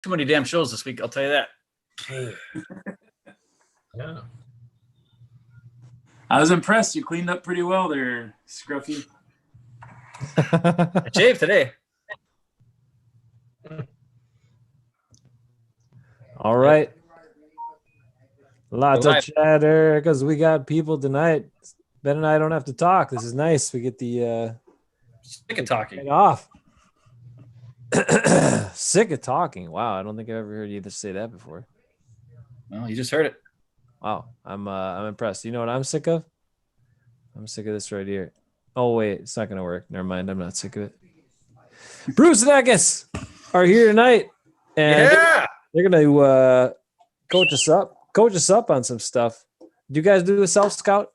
Too many damn shows this week, I'll tell you that. Yeah. I was impressed. You cleaned up pretty well there, Scruffy. I shaved today. All right. Lots of chatter because we got people tonight. Ben and I don't have to talk. This is nice. We get the sick of talking off. Sick of talking. Wow, I don't think I've ever heard you say that before. Well, you just heard it. Wow, I'm impressed. You know what I'm sick of? I'm sick of this right here. Oh wait, it's not gonna work. Never mind. I'm not sick of it. Bruce and Eckes are here tonight, and they're gonna coach us up on some stuff. Do you guys do a self scout?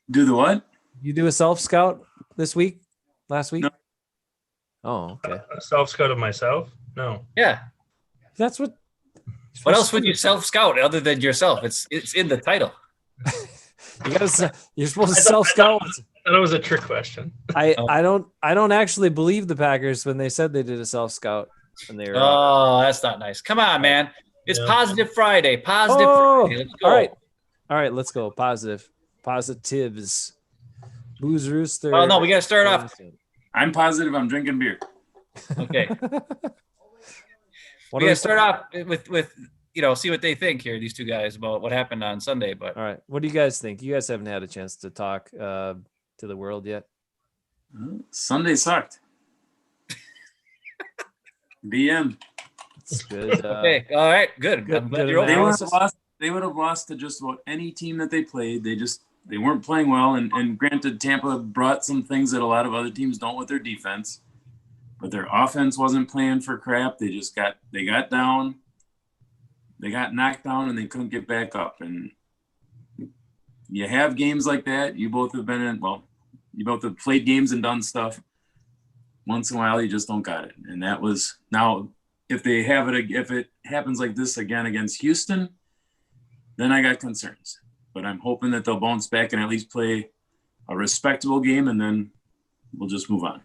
Do the what? You do a self scout this week? Last week? No. Oh, okay. A self scout of myself? No. Yeah. That's what. What else would you self scout other than yourself? It's in the title. You're supposed to self scout. That was a trick question. I don't actually believe the Packers when they said they did a self scout. And they were that's not nice. Come on, man. It's Positive Friday. Friday. Let's go. All right. Let's go. Positives. Booze Rooster. Oh no, we gotta start off. I'm positive I'm drinking beer. Okay. We gotta start off with see what they think here, these two guys, about what happened on Sunday. But all right, what do you guys think? You guys haven't had a chance to talk to the world yet. Sunday sucked. BM. That's good. Okay. All right. Good. I'm glad you're they would have lost to just about any team that they played. They weren't playing well, and granted, Tampa brought some things that a lot of other teams don't with their defense, but their offense wasn't playing for crap. They got down, they got knocked down, and they couldn't get back up. And you have games like that. You both have been in. Well, you both have played games and done stuff. Once in a while, you just don't got it. And that was now. If it happens like this again against Houston, then I got concerns. But I'm hoping that they'll bounce back and at least play a respectable game, and then we'll just move on.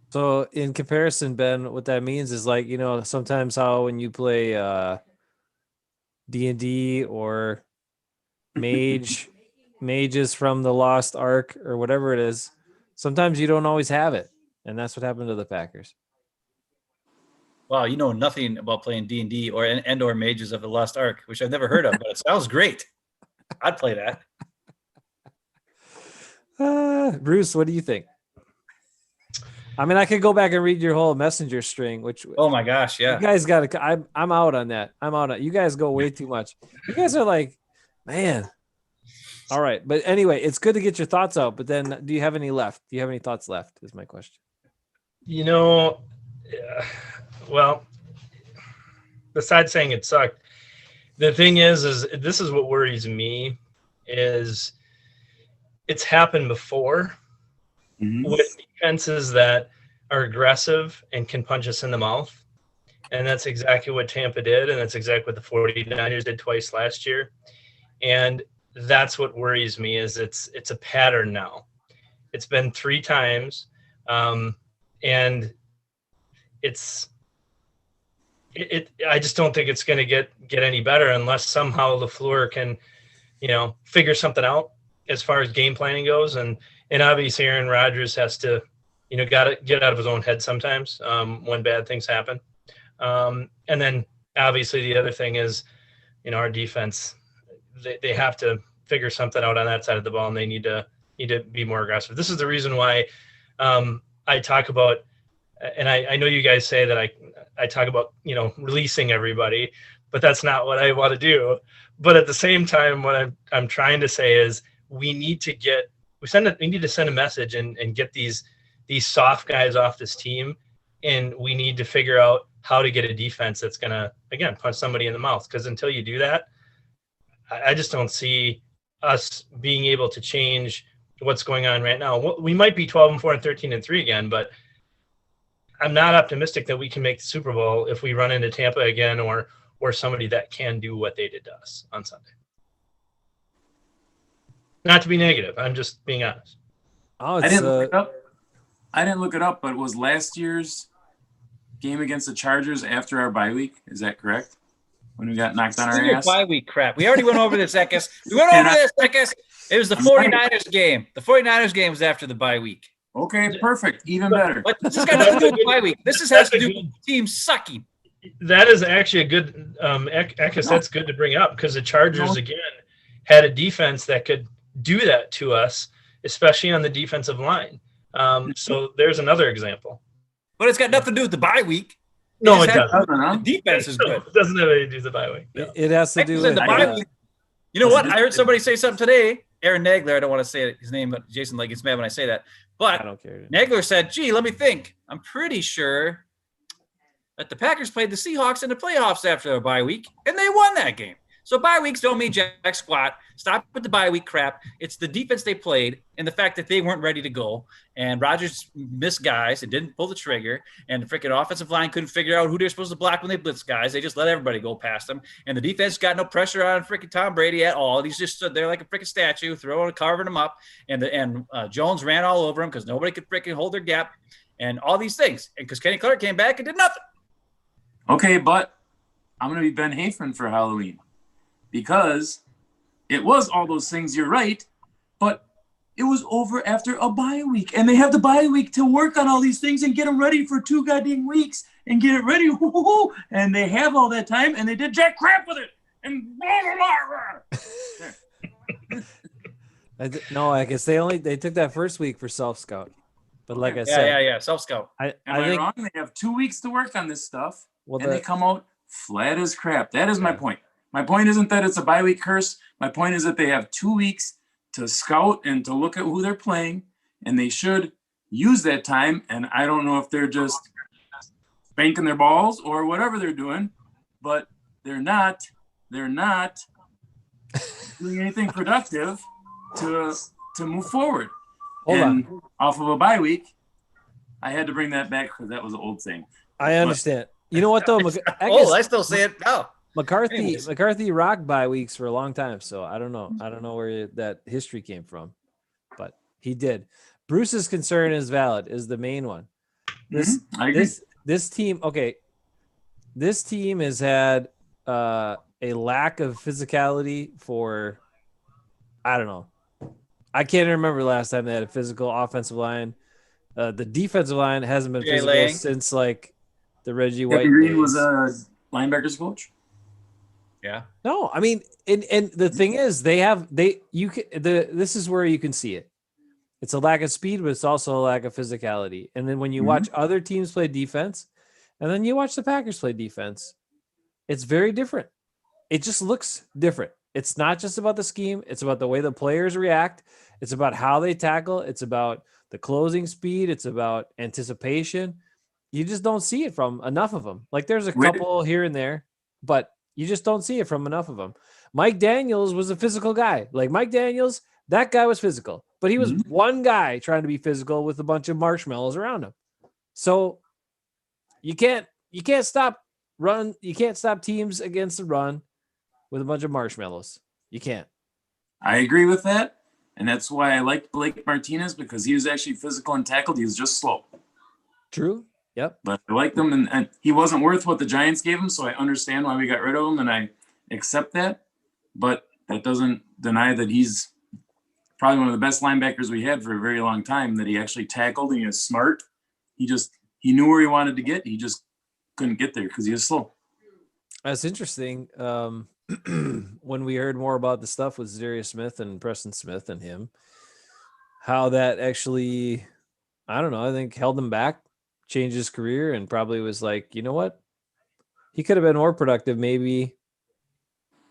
So in comparison, Ben, what that means is sometimes how when you play D&D or mages from the Lost Ark or whatever it is, sometimes you don't always have it. And that's what happened to the Packers. Wow, you know nothing about playing D&D or Mages of the Lost Ark, which I've never heard of, but it sounds great. I'd play that. Bruce, what do you think? I mean, I could go back and read your whole messenger string, which oh my gosh, yeah. You guys got to. I'm out on that. You guys go way too much. You guys are like, man. All right, but anyway, it's good to get your thoughts out. But then, do you have any left? Do you have any thoughts left? Is my question. Well, besides saying it sucked, the thing is this is what worries me is it's happened before with defenses that are aggressive and can punch us in the mouth. And that's exactly what Tampa did. And that's exactly what the 49ers did twice last year. And that's what worries me is it's a pattern now. It's been 3 times. And I just don't think it's going to get any better unless somehow LaFleur can, figure something out as far as game planning goes. And obviously Aaron Rodgers has to, got to get out of his own head sometimes when bad things happen. And then obviously the other thing is, our defense, they have to figure something out on that side of the ball, and they need to be more aggressive. This is the reason why I talk about, and I know you guys say that I talk about, releasing everybody, but that's not what I want to do. But at the same time, what I'm trying to say is we need to send a message and get these soft guys off this team. And we need to figure out how to get a defense that's going to, again, punch somebody in the mouth. Because until you do that, I just don't see us being able to change what's going on right now. We might be 12-4 and 13-3 again, but I'm not optimistic that we can make the Super Bowl if we run into Tampa again or somebody that can do what they did to us on Sunday. Not to be negative, I'm just being honest. Oh, I didn't look it up, but was last year's game against the Chargers after our bye week. Is that correct? When we got knocked on our Your ass? bye week crap. We already went over this, Ekis. We went over this, Ekis. It was the 49ers game. The 49ers game was after the bye week. Okay, perfect. Even better. But this has got nothing to do with the bye week. This has to do with teams sucking. That is actually a good, Ekis, that's good to bring up because the Chargers, again, had a defense that could do that to us, especially on the defensive line. So there's another example. But it's got nothing to do with the bye week. No, it doesn't. The defense is good. It doesn't have anything to do with the bye week. No. It has to do with the bye week. You know what? I heard somebody say something today. Aaron Nagler. I don't want to say his name, but Jason like gets mad when I say that. But I don't care. Nagler said, "Gee, let me think. I'm pretty sure that the Packers played the Seahawks in the playoffs after their bye week, and they won that game. So bye weeks don't mean jack squat. Stop with the bye week crap. It's the defense they played and the fact that they weren't ready to go. And Rodgers missed guys and didn't pull the trigger. And the freaking offensive line couldn't figure out who they're supposed to block when they blitz guys. They just let everybody go past them. And the defense got no pressure on freaking Tom Brady at all. He's just stood there like a freaking statue, carving him up. And Jones ran all over him because nobody could freaking hold their gap and all these things. And because Kenny Clark came back and did nothing. Okay, but I'm going to be Ben Hafeman for Halloween. Because it was all those things, you're right, but it was over after a bye week. And they have the bye week to work on all these things and get them ready for 2 goddamn weeks and get it ready. Woo-hoo-hoo. And they have all that time, and they did jack crap with it. And blah, blah, blah. No, I guess they took that first week for self-scout. But like I said. Yeah, self-scout. Am I think, wrong? They have 2 weeks to work on this stuff, and they come out flat as crap. That is my point. My point isn't that it's a bye week curse. My point is that they have 2 weeks to scout and to look at who they're playing, and they should use that time. And I don't know if they're just spanking their balls or whatever they're doing, but they're not doing anything productive to move forward. Hold on. Off of a bye week, I had to bring that back because that was an old thing. I understand. You know what though? I still say it now. McCarthy rocked bye weeks for a long time, so I don't know. I don't know where that history came from, but he did. Bruce's concern is valid. Is the main one. This team. Okay, this team has had a lack of physicality for. I don't know. I can't remember the last time they had a physical offensive line. The defensive line hasn't been physical since like the Reggie White. Green was a linebackers coach. Yeah. No, I mean, and the thing is, this is where you can see it. It's a lack of speed, but it's also a lack of physicality. And then when you watch other teams play defense, and then you watch the Packers play defense, it's very different. It just looks different. It's not just about the scheme. It's about the way the players react. It's about how they tackle. It's about the closing speed. It's about anticipation. You just don't see it from enough of them. Like there's a couple here and there, but you just don't see it from enough of them. Mike Daniels was a physical guy. Like Mike Daniels, that guy was physical, but he was one guy trying to be physical with a bunch of marshmallows around him. So you can't stop run. You can't stop teams against the run with a bunch of marshmallows. You can't. I agree with that. And that's why I liked Blake Martinez because he was actually physical and tackled. He was just slow. True. Yep. But I liked him, and he wasn't worth what the Giants gave him, so I understand why we got rid of him, and I accept that. But that doesn't deny that he's probably one of the best linebackers we had for a very long time, that he actually tackled, and he was smart. He knew where he wanted to get. He just couldn't get there because he was slow. That's interesting. When we heard more about the stuff with Zadarius Smith and Preston Smith and him, how that actually, I don't know, I think held him back, changed his career, and probably was like, you know what? He could have been more productive maybe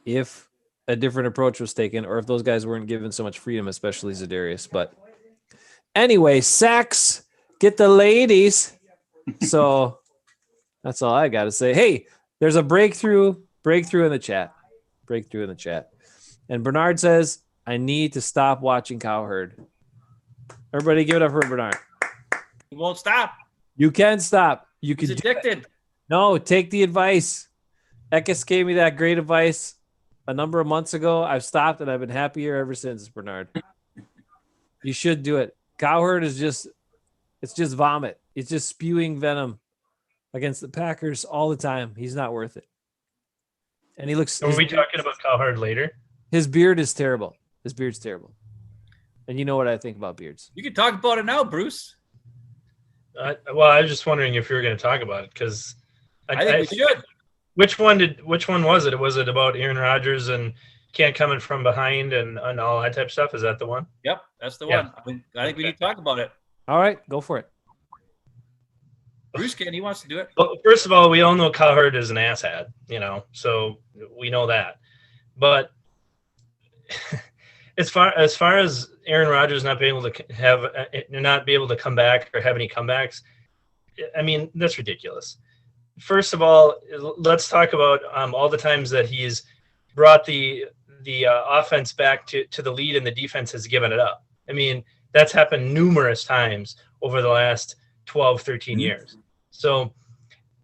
if a different approach was taken or if those guys weren't given so much freedom, especially Zadarius. But anyway, sacks, get the ladies. So that's all I got to say. Hey, there's a breakthrough in the chat. Breakthrough in the chat. And Bernard says, I need to stop watching Cowherd. Everybody give it up for Bernard. He won't stop. You can stop. You can. He's addicted. No, take the advice. Ekis gave me that great advice a number of months ago. I've stopped and I've been happier ever since, Bernard. You should do it. Cowherd is just vomit. It's just spewing venom against the Packers all the time. He's not worth it. And he looks. Are we talking about Cowherd later? His beard is terrible. His beard's terrible. And you know what I think about beards. You can talk about it now, Bruce. Well, I was just wondering if you were going to talk about it because I think we should. Which one was it? Was it about Aaron Rodgers and can't come in from behind and all that type of stuff? Is that the one? Yep, that's the Yeah. one. I think we need to talk about it. All right, go for it. Bruce can. He wants to do it. Well, first of all, we all know Cowherd is an asshat, so we know that. But as far as Aaron Rodgers not being able to come back or have any comebacks, I mean, that's ridiculous. First of all, let's talk about all the times that he's brought the offense back to the lead and the defense has given it up. I mean, that's happened numerous times over the last 12, 13 years. So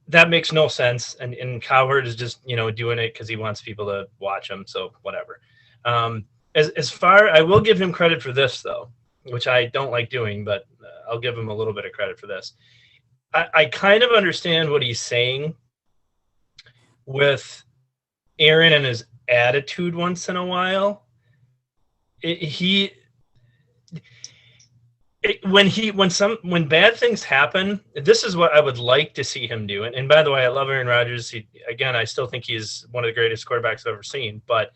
that makes no sense. And Cowherd is just, doing it because he wants people to watch him. So whatever. I will give him credit for this, though, which I don't like doing, but I'll give him a little bit of credit for this. I kind of understand what he's saying with Aaron and his attitude once in a while. When bad things happen, this is what I would like to see him do. And by the way, I love Aaron Rodgers. I still think he's one of the greatest quarterbacks I've ever seen, but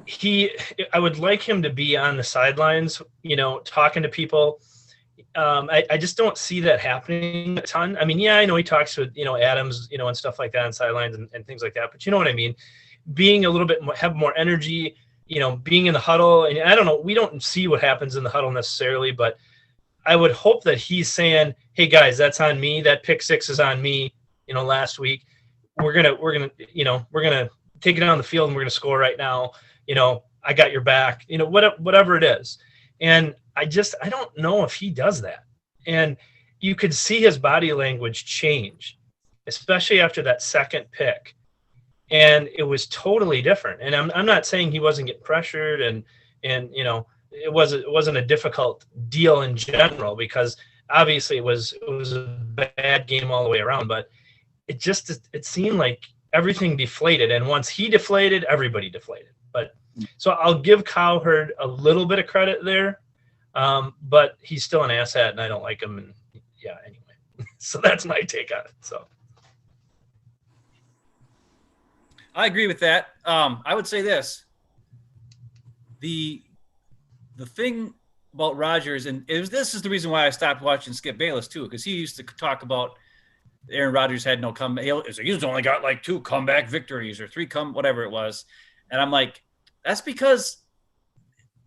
I would like him to be on the sidelines, talking to people. I just don't see that happening a ton. I mean, yeah, I know he talks with, Adams, and stuff like that on sidelines and things like that, but you know what I mean? Being a little bit more, have more energy, being in the huddle. And I don't know, we don't see what happens in the huddle necessarily, but I would hope that he's saying, hey guys, that's on me. That pick six is on me, last week. We're going to take it on the field and we're going to score right now. I got your back, whatever it is. And I don't know if he does that. And you could see his body language change, especially after that second pick. And it was totally different. And I'm not saying he wasn't getting pressured and it wasn't a difficult deal in general, because obviously it was a bad game all the way around, but it seemed like everything deflated. And once he deflated, everybody deflated. But so I'll give Cowherd a little bit of credit there. But he's still an asshat and I don't like him. And yeah, anyway, so that's my take on it. So I agree with that. I would say this, the thing about Rodgers, and this is the reason why I stopped watching Skip Bayless too, because he used to talk about Aaron Rodgers had no comeback. He's only got like 2 comeback victories or 3 whatever it was. And I'm like, that's because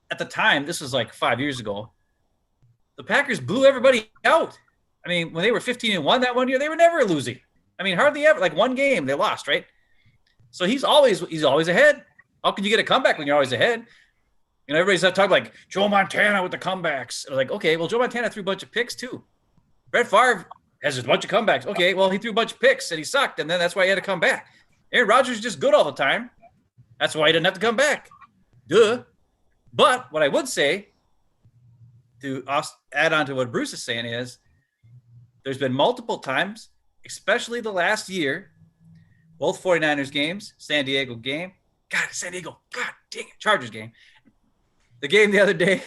at the time, this was like 5 years ago, the Packers blew everybody out. I mean, when they were 15-1 that one year, they were never losing. I mean, hardly ever. Like one game they lost, right? So he's always ahead. How can you get a comeback when you're always ahead? Everybody's talking like Joe Montana with the comebacks. Like, okay, well, Joe Montana threw a bunch of picks too. Brett Favre has a bunch of comebacks. Okay, well, he threw a bunch of picks and he sucked, and then that's why he had to come back. Aaron Rodgers is just good all the time. That's why he didn't have to come back. Duh. But what I would say, to add on to what Bruce is saying, is there's been multiple times, especially the last year, both 49ers games, San Diego game, San Diego, God dang it, Chargers game, the game the other day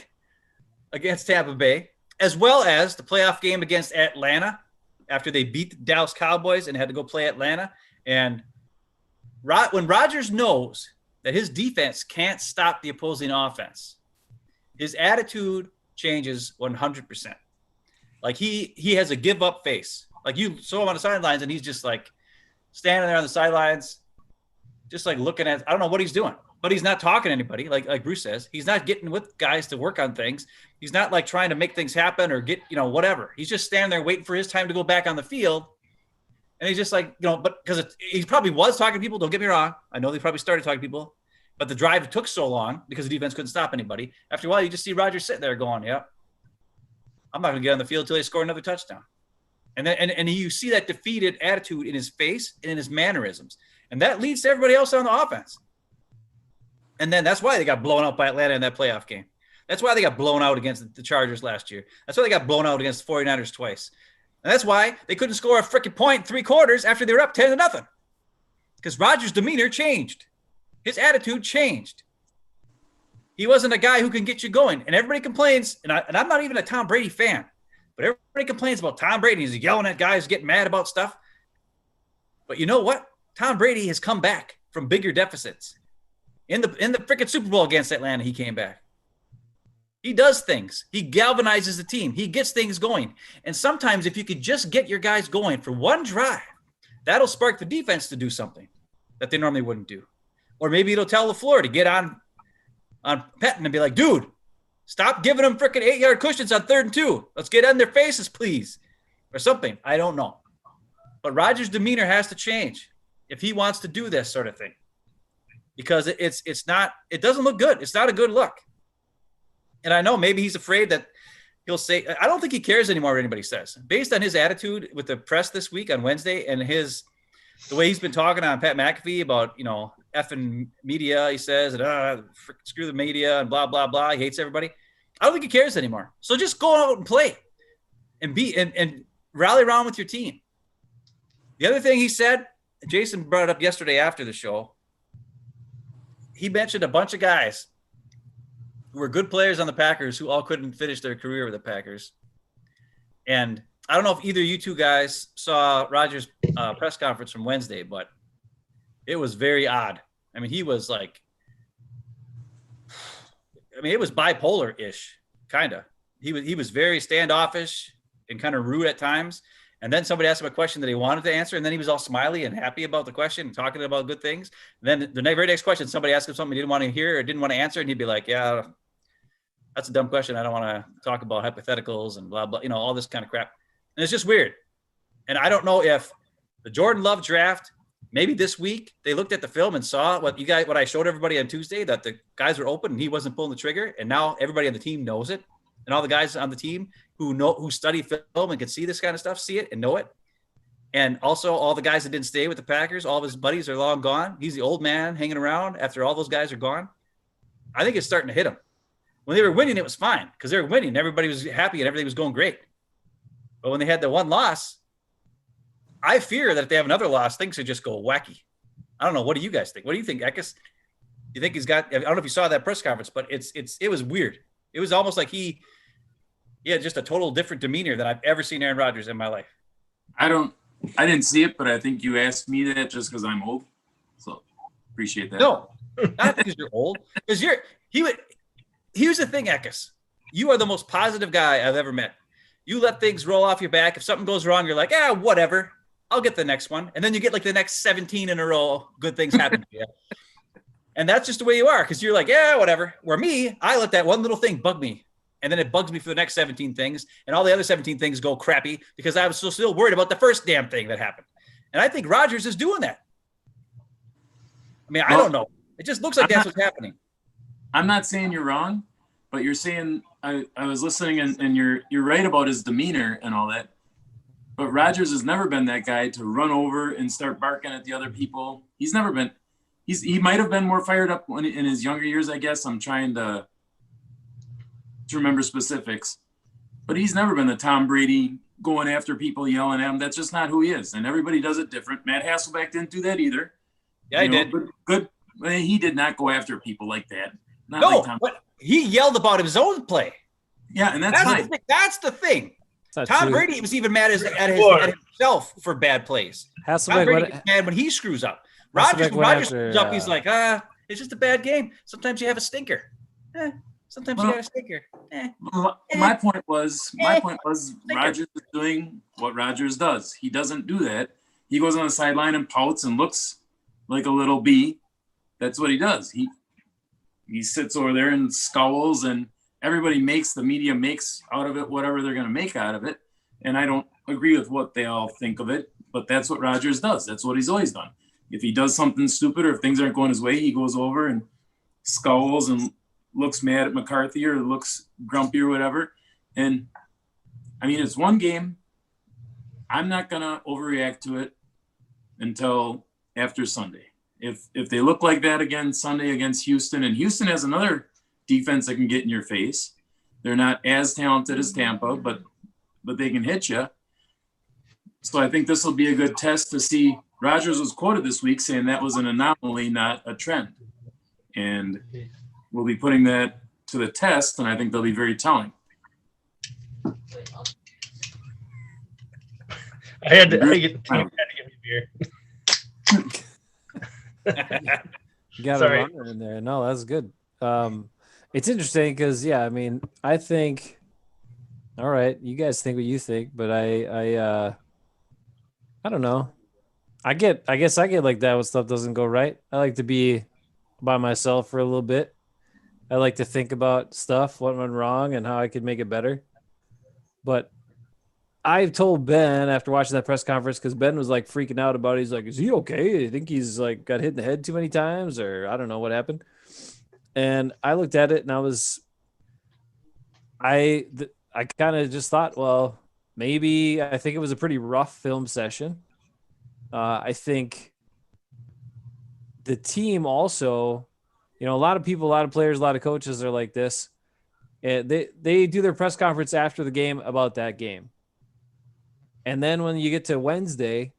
against Tampa Bay, as well as the playoff game against Atlanta after they beat the Dallas Cowboys and had to go play Atlanta. And when Rodgers knows that his defense can't stop the opposing offense, his attitude changes 100%. Like he has a give up face. Like you saw him on the sidelines and he's just like standing there on the sidelines, just like looking at, I don't know what he's doing, but he's not talking to anybody. Like Bruce says, he's not getting with guys to work on things. He's not like trying to make things happen or get, whatever. He's just standing there waiting for his time to go back on the field. And he's just like, but because he probably was talking to people. Don't get me wrong. I know they probably started talking to people, but the drive took so long because the defense couldn't stop anybody. After a while, you just see Rodgers sitting there going, yeah, I'm not going to get on the field until they score another touchdown. And then, and you see that defeated attitude in his face and in his mannerisms. And that leads to everybody else on the offense. And then that's why they got blown out by Atlanta in that playoff game. That's why they got blown out against the Chargers last year. That's why they got blown out against the 49ers twice. And that's why they couldn't score a freaking point in 3 quarters after they were up 10-0. Because Rodgers' demeanor changed. His attitude changed. He wasn't a guy who can get you going. And everybody complains, and I'm not even a Tom Brady fan, but everybody complains about Tom Brady. He's yelling at guys, getting mad about stuff. But you know what? Tom Brady has come back from bigger deficits. In the freaking Super Bowl against Atlanta, he came back. He does things. He galvanizes the team. He gets things going. And sometimes if you could just get your guys going for one drive, that'll spark the defense to do something that they normally wouldn't do. Or maybe it'll tell LaFleur to get on Pettin and be like, dude, stop giving them freaking 8-yard cushions on 3rd and 2. Let's get on their faces, please. Or something. I don't know. But Rodgers' demeanor has to change if he wants to do this sort of thing. Because it doesn't look good. It's not a good look. And I know maybe he's afraid that he'll say, I don't think he cares anymore what anybody says. Based on his attitude with the press this week on Wednesday and the way he's been talking on Pat McAfee about, effing media, he says, and screw the media and blah, blah, blah. He hates everybody. I don't think he cares anymore. So just go out and play and and rally around with your team. The other thing he said, Jason brought it up yesterday after the show. He mentioned a bunch of guys who were good players on the Packers who all couldn't finish their career with the Packers. And I don't know if either of you two guys saw Rodgers' press conference from Wednesday, but it was very odd. I mean, he was like, it was bipolar-ish, kind of. He was very standoffish and kind of rude at times. And then somebody asked him a question that he wanted to answer, and then he was all smiley and happy about the question and talking about good things. And then the very next question, somebody asked him something he didn't want to hear or didn't want to answer, and he'd be like, yeah, that's a dumb question. I don't want to talk about hypotheticals and blah, blah, all this kind of crap. And it's just weird. And I don't know if the Jordan Love draft, maybe this week they looked at the film and saw what I showed everybody on Tuesday, that the guys were open and he wasn't pulling the trigger. And now everybody on the team knows it. And all the guys on the team who study film and can see this kind of stuff, see it and know it. And also all the guys that didn't stay with the Packers, all of his buddies are long gone. He's the old man hanging around after all those guys are gone. I think it's starting to hit him. When they were winning, it was fine because they were winning. Everybody was happy and everything was going great. But when they had the one loss, I fear that if they have another loss, things could just go wacky. I don't know. What do you guys think? What do you think, Ekes? You think he's got – I don't know if you saw that press conference, but it was weird. It was almost like he had just a total different demeanor than I've ever seen Aaron Rodgers in my life. I didn't see it, but I think you asked me that just because I'm old. So appreciate that. No, not because you're old. Because here's the thing, Ekes. You are the most positive guy I've ever met. You let things roll off your back. If something goes wrong, you're like, whatever. I'll get the next one. And then you get like the next 17 in a row. Good things happen to you. And that's just the way you are. Because you're like, whatever. Where me, I let that one little thing bug me. And then it bugs me for the next 17 things. And all the other 17 things go crappy because I was still worried about the first damn thing that happened. And I think Rodgers is doing that. I mean, I don't know. It just looks like that's what's happening. I'm not saying you're wrong, but you're saying I was listening and you're right about his demeanor and all that. But Rodgers has never been that guy to run over and start barking at the other people. He's never been. He might have been more fired up in his younger years, I guess. I'm trying to remember specifics. But he's never been the Tom Brady going after people, yelling at him. That's just not who he is. And everybody does it different. Matt Hasselbeck didn't do that either. Yeah, he did. Good. He did not go after people like that. But he yelled about his own play. Yeah, and that's fine. That's the thing. Tom Brady was even mad at himself for bad plays. Tom Brady gets mad when he screws up. Rodgers screws up. He's like, it's just a bad game. Sometimes you have a stinker. Sometimes you got a stinker. My point was Rodgers is doing what Rodgers does. He doesn't do that. He goes on the sideline and pouts and looks like a little bee. That's what he does. He sits over there and scowls, and the media makes out of it whatever they're going to make out of it. And I don't agree with what they all think of it, but that's what Rodgers does. That's what he's always done. If he does something stupid or if things aren't going his way, he goes over and scowls and looks mad at McCarthy or looks grumpy or whatever. And I mean, it's one game. I'm not going to overreact to it until after Sunday. If they look like that again Sunday against Houston, and Houston has another defense that can get in your face. They're not as talented as Tampa, but they can hit you. So I think this will be a good test to see. Rodgers was quoted this week saying that was an anomaly, not a trend. And we'll be putting that to the test, and I think they'll be very telling. I had to give me a beer. You got a runner in there. No, that's good. It's interesting because, yeah, I mean, I think, all right, you guys think what you think, but I don't know. I guess I get like that when stuff doesn't go right. I like to be by myself for a little bit. I like to think about stuff, what went wrong and how I could make it better. But I've told Ben after watching that press conference, because Ben was like freaking out about it. He's like, is he okay? I think he's like got hit in the head too many times, or I don't know what happened. And I looked at it and I kind of just thought, well, maybe I think it was a pretty rough film session. I think the team also, a lot of people, a lot of players, a lot of coaches are like this. And they do their press conference after the game about that game. And then when you get to Wednesday,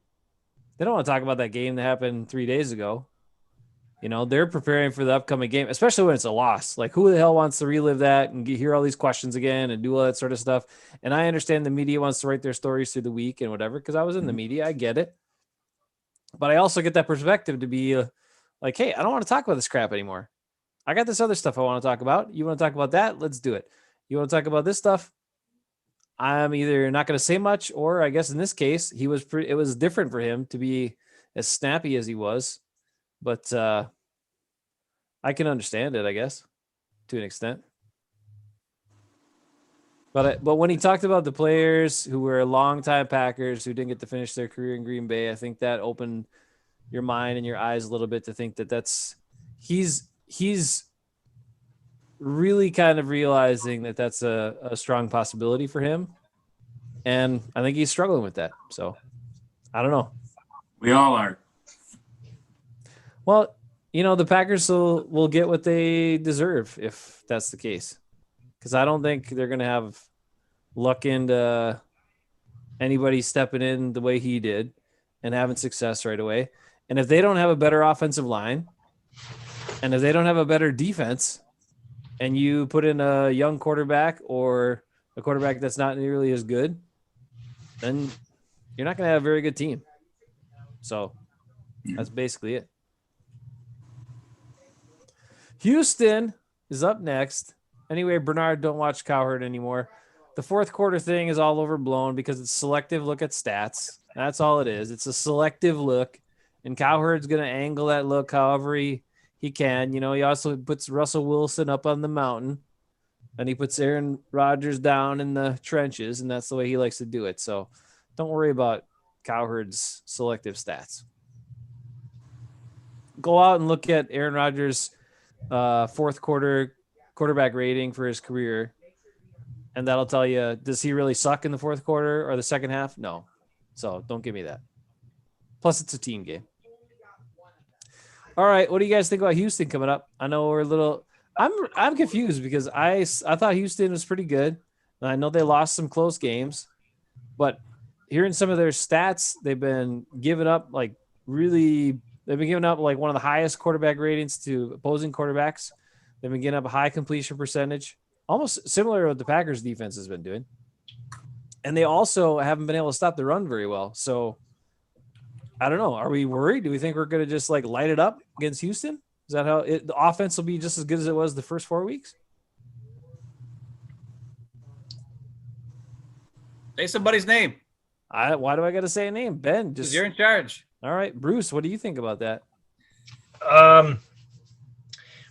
they don't want to talk about that game that happened 3 days ago. They're preparing for the upcoming game, especially when it's a loss. Like, who the hell wants to relive that and hear all these questions again and do all that sort of stuff? And I understand the media wants to write their stories through the week and whatever, because I was in the media. I get it. But I also get that perspective to be like, hey, I don't want to talk about this crap anymore. I got this other stuff I want to talk about. You want to talk about that? Let's do it. You want to talk about this stuff? I'm either not going to say much, or I guess in this case, it was different for him to be as snappy as he was. But I can understand it, I guess, to an extent. But when he talked about the players who were longtime Packers who didn't get to finish their career in Green Bay, I think that opened your mind and your eyes a little bit to think that he's really kind of realizing that that's a strong possibility for him. And I think he's struggling with that. So I don't know. We all are. Well, the Packers will get what they deserve if that's the case. Because I don't think they're going to have luck into anybody stepping in the way he did and having success right away. And if they don't have a better offensive line, and if they don't have a better defense, and you put in a young quarterback or a quarterback that's not nearly as good, then you're not going to have a very good team. So that's basically it. Houston is up next. Anyway, Bernard, don't watch Cowherd anymore. The fourth quarter thing is all overblown because it's selective look at stats. That's all it is. It's a selective look, and Cowherd's going to angle that look however he can. He also puts Russell Wilson up on the mountain, and he puts Aaron Rodgers down in the trenches, and that's the way he likes to do it. So don't worry about Cowherd's selective stats. Go out and look at Aaron Rodgers' fourth quarter quarterback rating for his career, and that'll tell you, does he really suck in the fourth quarter or the second half? No. So don't give me that. Plus, it's a team game. All right, what do you guys think about Houston coming up? I know we're a little – I'm confused because I thought Houston was pretty good. And I know they lost some close games. But hearing some of their stats, they've been giving up like really – they've been giving up like one of the highest quarterback ratings to opposing quarterbacks. They've been getting up a high completion percentage, almost similar to what the Packers defense has been doing. And they also haven't been able to stop the run very well. So – I don't know. Are we worried? Do we think we're going to just like light it up against Houston? Is that how the offense will be just as good as it was the first 4 weeks? Say somebody's name. Why do I got to say a name? Ben, just you're in charge. All right, Bruce, what do you think about that?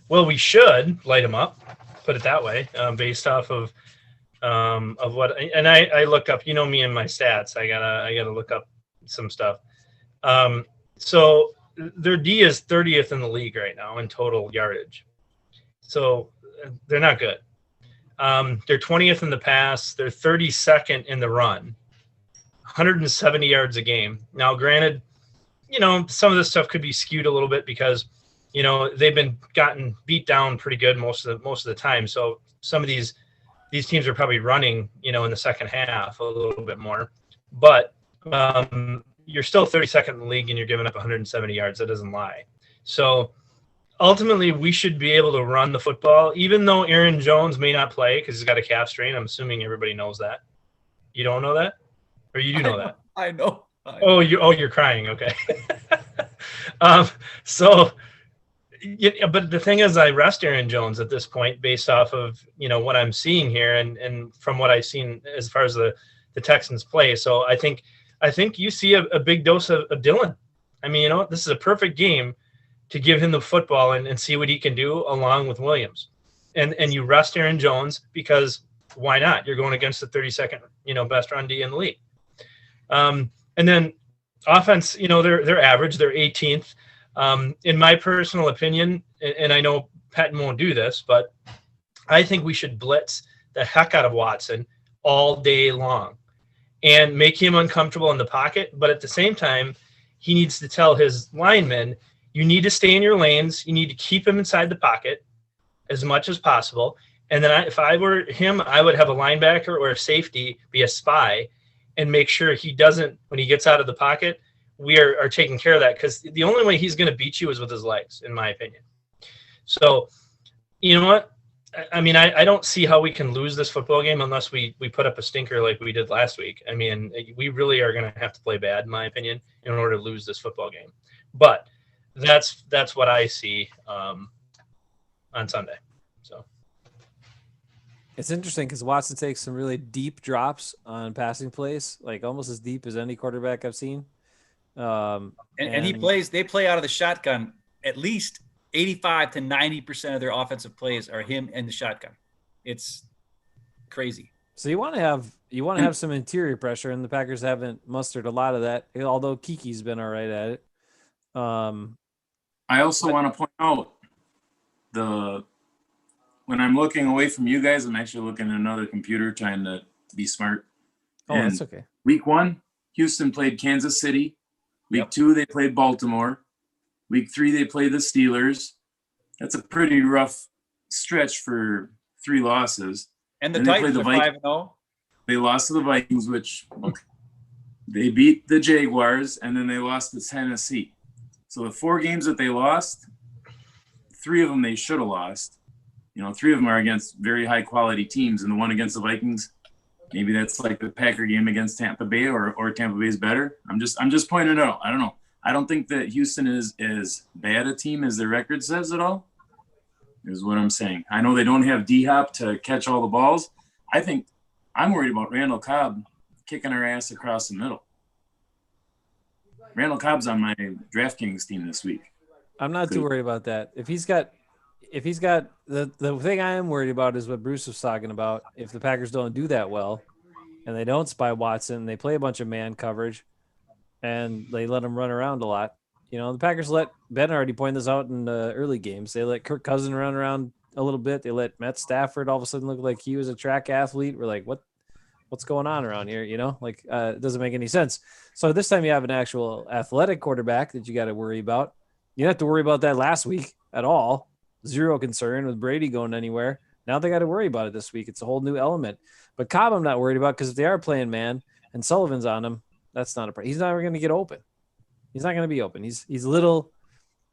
Well, we should light them up, put it that way, based off of what, and I look up, me and my stats. I gotta look up some stuff. So their D is 30th in the league right now in total yardage. So they're not good. They're 20th in the pass. They're 32nd in the run, 170 yards a game. Now, granted, some of this stuff could be skewed a little bit because, they've been gotten beat down pretty good most of the time. So some of these teams are probably running, in the second half a little bit more, but you're still 32nd in the league and you're giving up 170 yards. That doesn't lie. So ultimately, we should be able to run the football, even though Aaron Jones may not play because he's got a calf strain. I'm assuming everybody knows that. You don't know that? Or you do know that? I know. You're crying. Okay. But the thing is, I rest Aaron Jones at this point based off of, what I'm seeing here and from what I've seen as far as the Texans play. So I think you see a big dose of Dylan. I mean, this is a perfect game to give him the football and see what he can do along with Williams. And you rest Aaron Jones because why not? You're going against the 32nd, best run D in the league. And then offense, they're average, they're 18th. In my personal opinion, and I know Patton won't do this, but I think we should blitz the heck out of Watson all day long and make him uncomfortable in the pocket. But at the same time, he needs to tell his linemen, you need to stay in your lanes. You need to keep him inside the pocket as much as possible. And then if I were him, I would have a linebacker or a safety be a spy and make sure he doesn't, when he gets out of the pocket, we are taking care of that, because the only way he's going to beat you is with his legs, in my opinion. So, you know what? I mean, I don't see how we can lose this football game unless we put up a stinker like we did last week. I mean, we really are going to have to play bad, in my opinion, in order to lose this football game. But that's what I see on Sunday. So it's interesting because Watson takes some really deep drops on passing plays, like almost as deep as any quarterback I've seen. And they play out of the shotgun. At least 85 to 90% of their offensive plays are him and the shotgun. It's crazy. So you want to have some interior pressure, and the Packers haven't mustered a lot of that, although Kiki's been all right at it. I also want to point out when I'm looking away from you guys, I'm actually looking at another computer trying to be smart. And that's okay. Week 1, Houston played Kansas City. Week 2, they played Baltimore. Week 3, they played the Steelers. That's a pretty rough stretch for 3 losses. And the Titans are 5-0. They lost to the Vikings, which they beat the Jaguars, and then they lost to Tennessee. So the 4 games that they lost, 3 of them they should have lost. 3 of them are against very high-quality teams, and the one against the Vikings, maybe that's like the Packer game against Tampa Bay, or Tampa Bay is better. I'm just pointing it out. I don't know. I don't think that Houston is as bad a team as their record says at all, is what I'm saying. I know they don't have D-Hop to catch all the balls. I'm worried about Randall Cobb kicking our ass across the middle. Randall Cobb's on my DraftKings team this week. I'm not too worried about that. If he's got the thing I am worried about is what Bruce was talking about. If the Packers don't do that well and they don't spy Watson, they play a bunch of man coverage and they let him run around a lot. The Packers let Ben already point this out in the early games. They let Kirk Cousins run around a little bit. They let Matt Stafford all of a sudden look like he was a track athlete. We're like, what's going on around here? It doesn't make any sense. So this time you have an actual athletic quarterback that you got to worry about. You didn't have to worry about that last week at all. Zero concern with Brady going anywhere. Now they got to worry about it this week. It's a whole new element. But Cobb, I'm not worried about, because if they are playing man and Sullivan's on him, that's not a problem. He's never going to get open. He's not going to be open. He's little.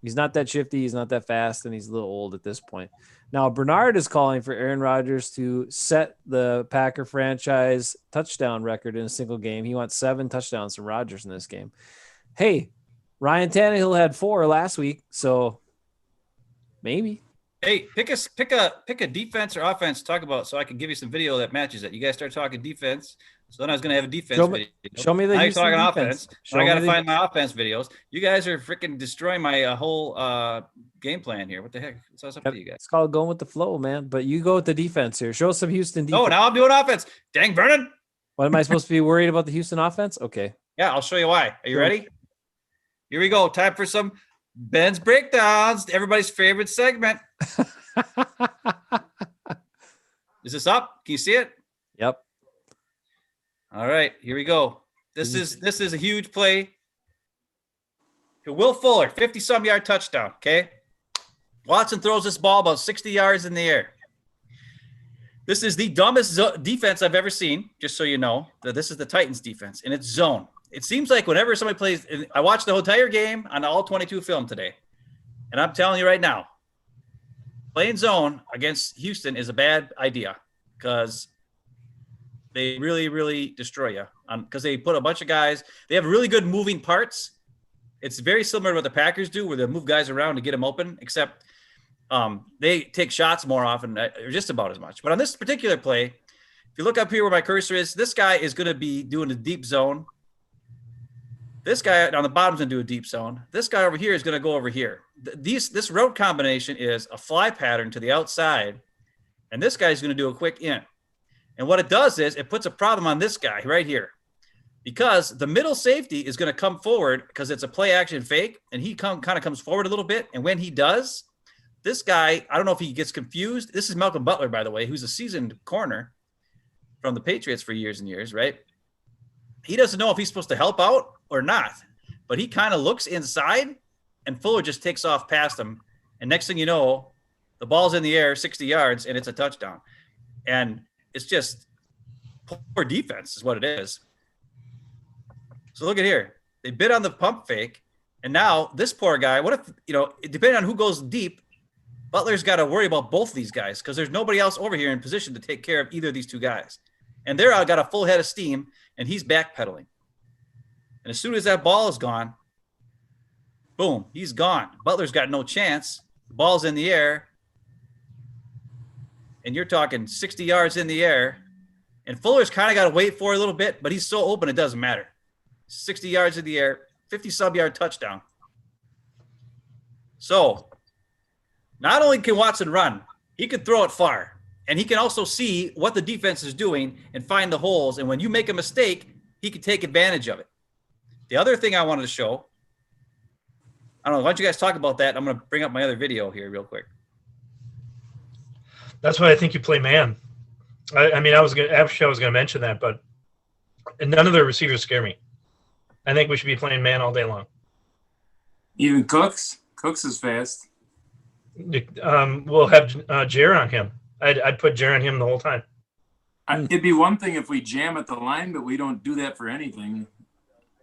He's not that shifty. He's not that fast, and he's a little old at this point. Now, Bernard is calling for Aaron Rodgers to set the Packer franchise touchdown record in a single game. He wants 7 touchdowns from Rodgers in this game. Hey, Ryan Tannehill had 4 last week, so maybe. Hey, pick a defense or offense to talk about so I can give you some video that matches it. You guys start talking defense. So then I was going to have a defense video. Show me the now you're talking defense. Offense. So I got to find my offense videos. You guys are freaking destroying my whole game plan here. What the heck? What's up with you guys? It's called going with the flow, man. But you go with the defense here. Show some Houston defense. Oh, now I'm doing offense. Dang, Vernon. What, am I supposed to be worried about the Houston offense? Okay. Yeah, I'll show you why. Are you ready? Here we go. Time for some Ben's Breakdowns, everybody's favorite segment. Is this up? Can you see it? Yep. All right, here we go. This is a huge play. To Will Fuller, 50-some yard touchdown, okay? Watson throws this ball about 60 yards in the air. This is the dumbest defense I've ever seen, just so you know. This is the Titans defense, and it's zone. it seems like whenever somebody plays, I watched the whole entire game on all 22 film today. And I'm telling you right now, playing zone against Houston is a bad idea because they really, really destroy you. Because they put a bunch of guys. They have really good moving parts. It's very similar to what the Packers do, where they move guys around to get them open, except they take shots more often, or just about as much. But on this particular play, if you look up here where my cursor is, this guy is going to be doing a deep zone. This guy on the bottom is going to do a deep zone. This guy over here is going to go over here. This route combination is a fly pattern to the outside, and this guy is going to do a quick in. And what it does is it puts a problem on this guy right here, because the middle safety is going to come forward because it's a play action fake, and he kind of comes forward a little bit. And when he does, this guy, I don't know if he gets confused. This is Malcolm Butler, by the way, who's a seasoned corner from the Patriots for years and years, right? He doesn't know if he's supposed to help out or not, but he kind of looks inside, and Fuller just takes off past him. And next thing you know, the ball's in the air 60 yards, and it's a touchdown. And it's just poor defense is what it is. So look at here. They bid on the pump fake, and now this poor guy, what if, depending on who goes deep, Butler's got to worry about both of these guys because there's nobody else over here in position to take care of either of these two guys. And they're got a full head of steam, and he's backpedaling. And as soon as that ball is gone, boom, he's gone. Butler's got no chance. The ball's in the air. And you're talking 60 yards in the air. And Fuller's kind of got to wait for a little bit, but he's so open it doesn't matter. 60 yards in the air, 50-sub-yard touchdown. So not only can Watson run, he can throw it far. And he can also see what the defense is doing and find the holes. And when you make a mistake, he can take advantage of it. The other thing I wanted to show, I don't know, why don't you guys talk about that? I'm going to bring up my other video here real quick. That's why I think you play man. I was going to mention that, but none of the receivers scare me. I think we should be playing man all day long. Even Cooks is fast. We'll have Jer on him. I'd put Jer on him the whole time. It'd be one thing if we jam at the line, but we don't do that for anything.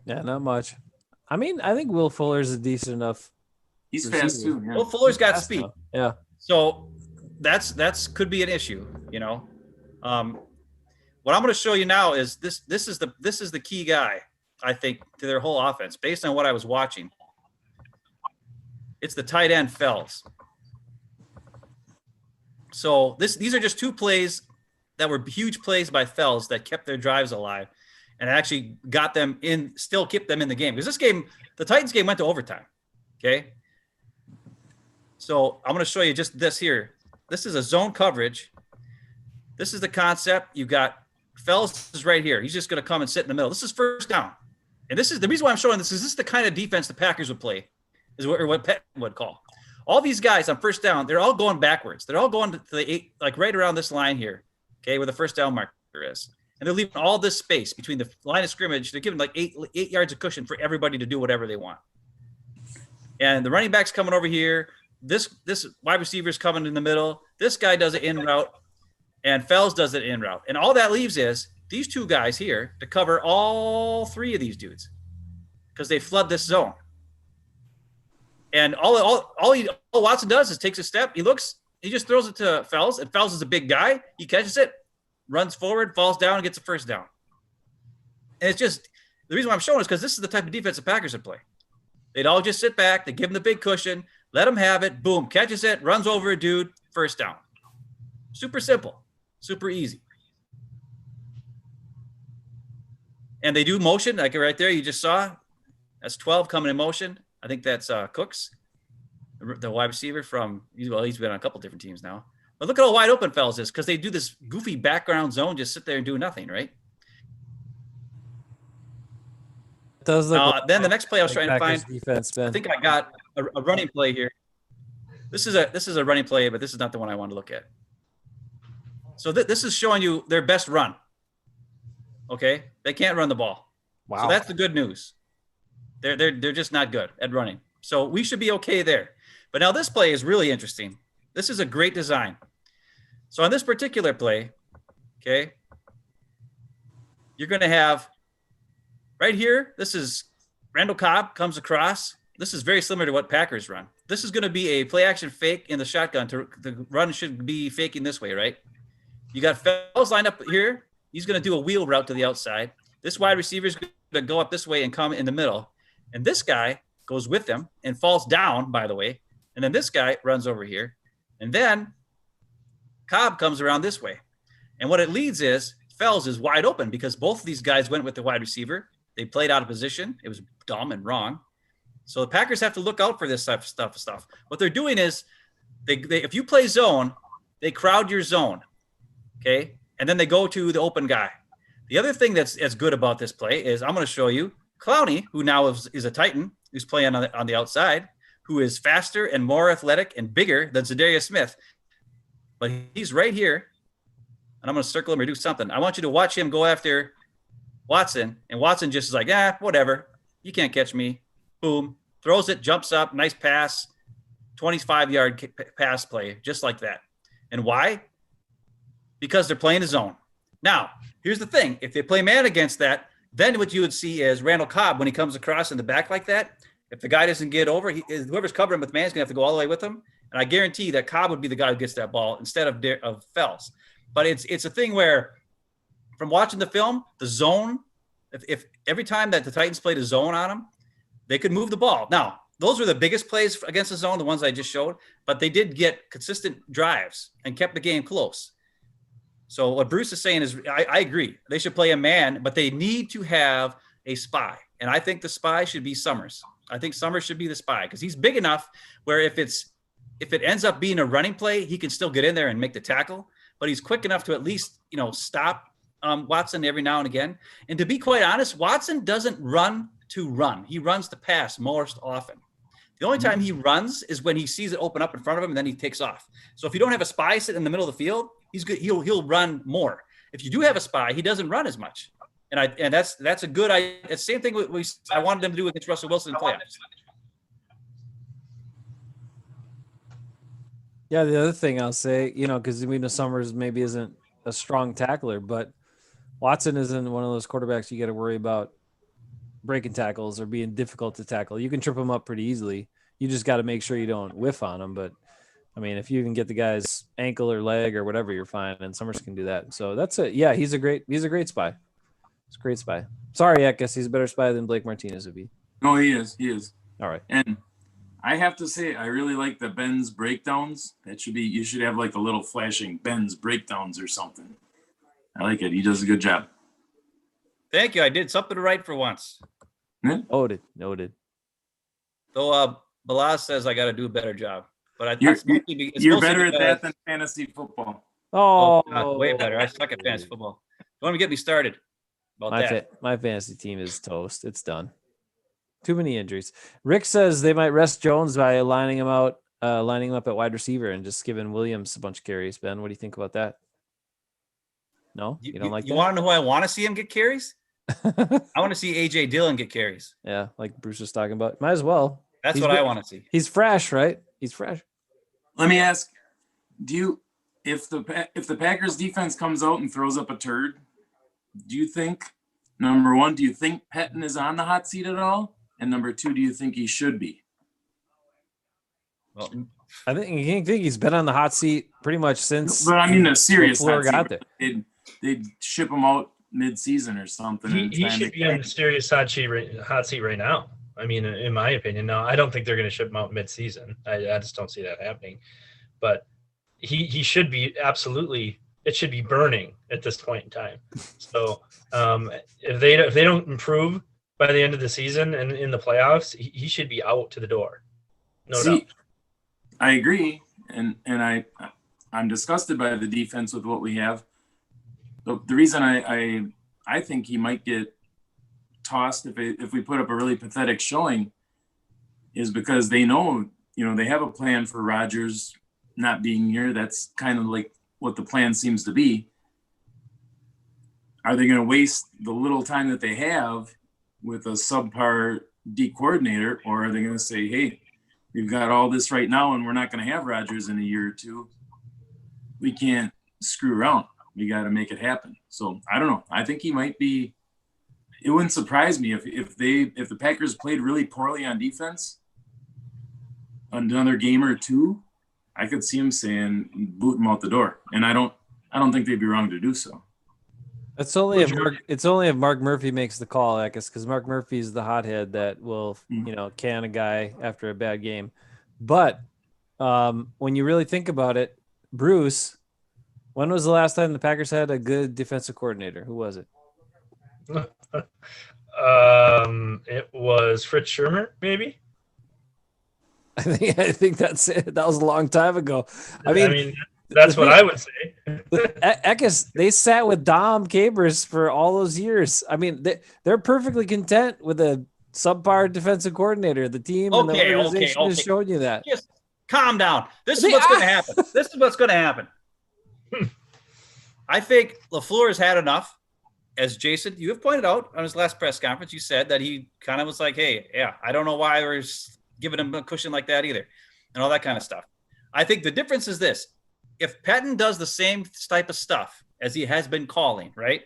Yeah, not much. I mean, I think Will Fuller's a decent enough. He's receiver. fast too. Yeah. Well, Fuller's got speed. Yeah. So that's could be an issue, What I'm going to show you now is this is the key guy, I think, to their whole offense based on what I was watching. It's the tight end Fells. So these are just two plays that were huge plays by Fells that kept their drives alive and actually got them in, still kept them in the game. Because this game, the Titans game went to overtime. Okay. So I'm going to show you just this here. This is a zone coverage. This is the concept. You got Fells is right here. He's just going to come and sit in the middle. This is first down. And this is the reason why I'm showing this is the kind of defense the Packers would play, is what Pet would call. All these guys on first down, they're all going backwards. They're all going to the 8, like right around this line here, okay, where the first down marker is. And they're leaving all this space between the line of scrimmage. They're giving like 8 yards of cushion for everybody to do whatever they want. And the running back's coming over here. This wide receiver's coming in the middle. This guy does it in route, and Fells does it in route. And all that leaves is these two guys here to cover all three of these dudes because they flood this zone. And all Watson does is takes a step. He looks, he just throws it to Fells, and Fells is a big guy. He catches it, runs forward, falls down, and gets a first down. And it's just, the reason why I'm showing is because this is the type of defense the Packers would play. They'd all just sit back, they give him the big cushion, let him have it, boom, catches it, runs over a dude, first down. Super simple, super easy. And they do motion, like right there, you just saw. That's 12 coming in motion. I think that's Cooks, the wide receiver from, he's been on a couple different teams now. But look at how wide open Fells is because they do this goofy background zone, just sit there and do nothing, right? It does look then the next play I was trying to find, defense, Ben. I think I got a running play here. This is a running play, but this is not the one I want to look at. So this is showing you their best run. Okay, they can't run the ball. Wow. So that's the good news. They're just not good at running. So we should be okay there. But now this play is really interesting. This is a great design. So on this particular play, okay, you're going to have right here, this is Randall Cobb comes across. This is very similar to what Packers run. This is going to be a play action fake in the shotgun. The run should be faking this way, right? You got Fells lined up here. He's going to do a wheel route to the outside. This wide receiver is going to go up this way and come in the middle. And this guy goes with him and falls down, by the way. And then this guy runs over here. And then Cobb comes around this way. And what it leads is Fells is wide open because both of these guys went with the wide receiver. They played out of position. It was dumb and wrong. So the Packers have to look out for this type of stuff. What they're doing is they if you play zone, they crowd your zone, okay? And then they go to the open guy. The other thing that's good about this play is I'm going to show you Clowney, who now is a Titan, who's playing on the outside, who is faster and more athletic and bigger than Zadarius Smith. But he's right here, and I'm going to circle him or do something. I want you to watch him go after Watson, and Watson just is like, whatever. You can't catch me. Boom. Throws it, jumps up, nice pass, 25-yard pass play, just like that. And why? Because they're playing a zone. Now, here's the thing. If they play man against that, then what you would see is Randall Cobb, when he comes across in the back like that, if the guy doesn't get over, whoever's covering with man is going to have to go all the way with him. And I guarantee that Cobb would be the guy who gets that ball instead of Fells. But it's a thing where, from watching the film, the zone, if every time that the Titans played a zone on them, they could move the ball. Now, those were the biggest plays against the zone, the ones I just showed, but they did get consistent drives and kept the game close. So what Bruce is saying is, I agree. They should play a man, but they need to have a spy. And I think the spy should be Summers. I think Summers should be the spy because he's big enough where if it ends up being a running play, he can still get in there and make the tackle. But he's quick enough to at least, stop Watson every now and again. And to be quite honest, Watson doesn't run to run. He runs to pass most often. The only time he runs is when he sees it open up in front of him and then he takes off. So if you don't have a spy sitting in the middle of the field, he's good. He'll run more. If you do have a spy, he doesn't run as much. And that's a good idea. It's the same thing I wanted them to do with Russell Wilson in playoffs. Yeah, the other thing I'll say, because we know Summers maybe isn't a strong tackler, but Watson isn't one of those quarterbacks you got to worry about breaking tackles or being difficult to tackle. You can trip him up pretty easily. You just got to make sure you don't whiff on him. But I mean, if you can get the guy's ankle or leg or whatever, you're fine. And Summers can do that. So that's it. Yeah, he's a great spy. He's a great spy. Sorry, I guess he's a better spy than Blake Martinez would be. No, he is. He is. All right. And I have to say, I really like the Ben's breakdowns. You should have like a little flashing Ben's breakdowns or something. I like it. He does a good job. Thank you. I did something right for once. Yeah. Noted. Though Balaz says I got to do a better job. But you're better at that than fantasy football. Oh, way better. I suck at fantasy football. Don't even get me started about that. My fantasy team is toast. It's done. Too many injuries. Rick says they might rest Jones by lining him up at wide receiver and just giving Williams a bunch of carries. Ben, what do you think about that? No, you don't like that? You want to know who I want to see him get carries? I want to see A.J. Dillon get carries. Yeah, like Bruce was talking about. Might as well. That's what I want to see. He's fresh, right? He's fresh. Let me ask, if the Packers defense comes out and throws up a turd, do you think, number one, do you think Pettin is on the hot seat at all? And number two, do you think he should be? Well, I think he's been on the hot seat pretty much since. But I mean, a serious hot seat. Got there. They'd ship him out mid-season or something. He should be on the serious hot seat right now. I mean, in my opinion. Now, I don't think they're going to ship him out mid-season. I just don't see that happening. But he should be absolutely. It should be burning at this point in time. So if they don't improve by the end of the season and in the playoffs, he should be out to the door. No doubt. I agree, and I'm disgusted by the defense with what we have. The reason I think he might get tossed if we put up a really pathetic showing is because they know, they have a plan for Rodgers not being here. That's kind of like what the plan seems to be. Are they going to waste the little time that they have with a subpar D coordinator, or are they going to say, hey, we've got all this right now and we're not going to have Rodgers in a year or two? We can't screw around. We got to make it happen. So I don't know. I think he might be it wouldn't surprise me if the Packers played really poorly on defense, another game or two, I could see him saying boot him out the door, and I don't think they'd be wrong to do so. It's only if Mark Murphy makes the call, I guess, because Mark Murphy is the hothead that will can a guy after a bad game. But when you really think about it, Bruce, when was the last time the Packers had a good defensive coordinator? Who was it? It was Fritz Shermer, maybe. I think that's it. That was a long time ago. I mean that's what I would say. Eckes, they sat with Dom Capers for all those years. I mean, they're perfectly content with a subpar defensive coordinator. The team and the organization has shown you that. Just calm down. This is what's going to happen. This is what's going to happen. I think LaFleur has had enough. As Jason, you have pointed out on his last press conference, you said that he kind of was like, hey, yeah, I don't know why we're giving him a cushion like that either, and all that kind of stuff. I think the difference is this. If Pettine does the same type of stuff as he has been calling, right?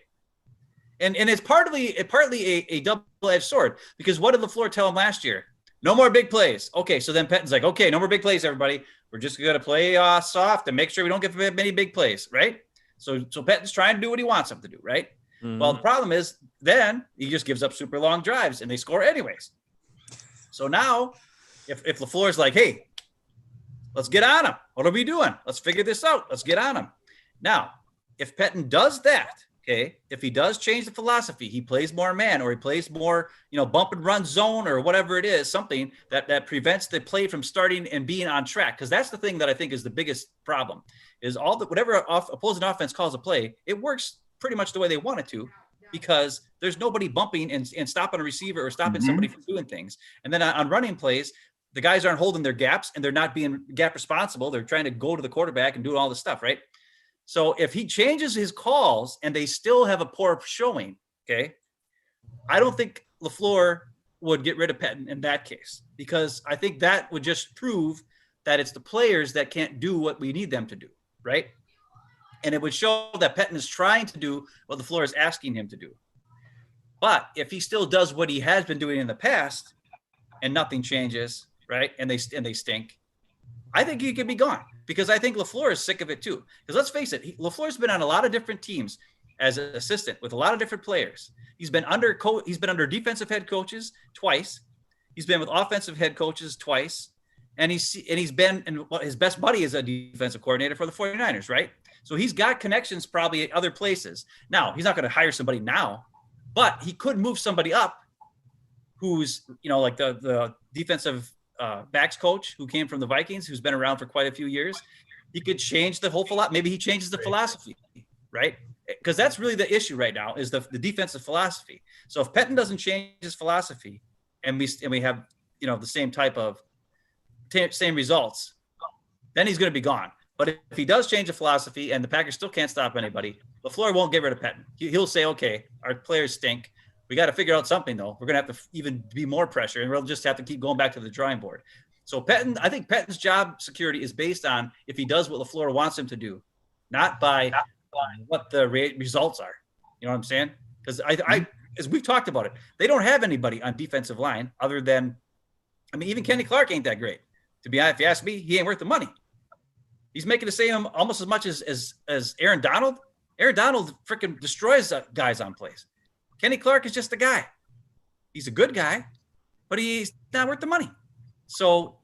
And it's partly a double-edged sword, because what did LaFleur tell him last year? No more big plays. Okay, so then Pettine's like, okay, no more big plays, everybody. We're just going to play soft and make sure we don't get many big plays, right? So Pettine's trying to do what he wants him to do, right? Mm-hmm. Well, the problem is then he just gives up super long drives and they score anyways. So now if LaFleur's like, hey, let's get on him. What are we doing? Let's figure this out. Let's get on him. Now, if Pettine does that, okay, if he does change the philosophy, he plays more man, or he plays more, bump and run zone, or whatever it is, something that prevents the play from starting and being on track. Because that's the thing that I think is the biggest problem, is whatever opposing offense calls a play, it works pretty much the way they want it to, because there's nobody bumping and stopping a receiver or stopping somebody from doing things. And then on running plays, the guys aren't holding their gaps and they're not being gap responsible. They're trying to go to the quarterback and do all this stuff, right? So if he changes his calls and they still have a poor showing, okay, I don't think LaFleur would get rid of Pettine in that case, because I think that would just prove that it's the players that can't do what we need them to do, right? And it would show that Pettine is trying to do what LaFleur is asking him to do. But if he still does what he has been doing in the past and nothing changes, right, and they stink, I think he could be gone, because I think LaFleur is sick of it too. Because let's face it, LaFleur's been on a lot of different teams as an assistant with a lot of different players. He's been under defensive head coaches twice. He's been with offensive head coaches twice. And his best buddy is a defensive coordinator for the 49ers, right? So he's got connections probably at other places. Now, he's not going to hire somebody now, but he could move somebody up who's, like the defensive backs coach who came from the Vikings, who's been around for quite a few years. He could change the whole philosophy. Maybe he changes the philosophy, right? Because that's really the issue right now, is the defensive philosophy. So if Pettine doesn't change his philosophy and we have, the same type of same results, then he's going to be gone. But if he does change the philosophy and the Packers still can't stop anybody, LaFleur won't get rid of Pettine. He'll say, okay, our players stink. We got to figure out something, though. We're going to have to even be more pressure, and we'll just have to keep going back to the drawing board. So I think Pettine's job security is based on if he does what LaFleur wants him to do, not by what the results are. You know what I'm saying? Because as we've talked about it, they don't have anybody on defensive line other than, even Kenny Clark ain't that great. To be honest, if you ask me, he ain't worth the money. He's making the same almost as much as Aaron Donald. Aaron Donald freaking destroys guys on plays. Kenny Clark is just a guy. He's a good guy, but he's not worth the money. So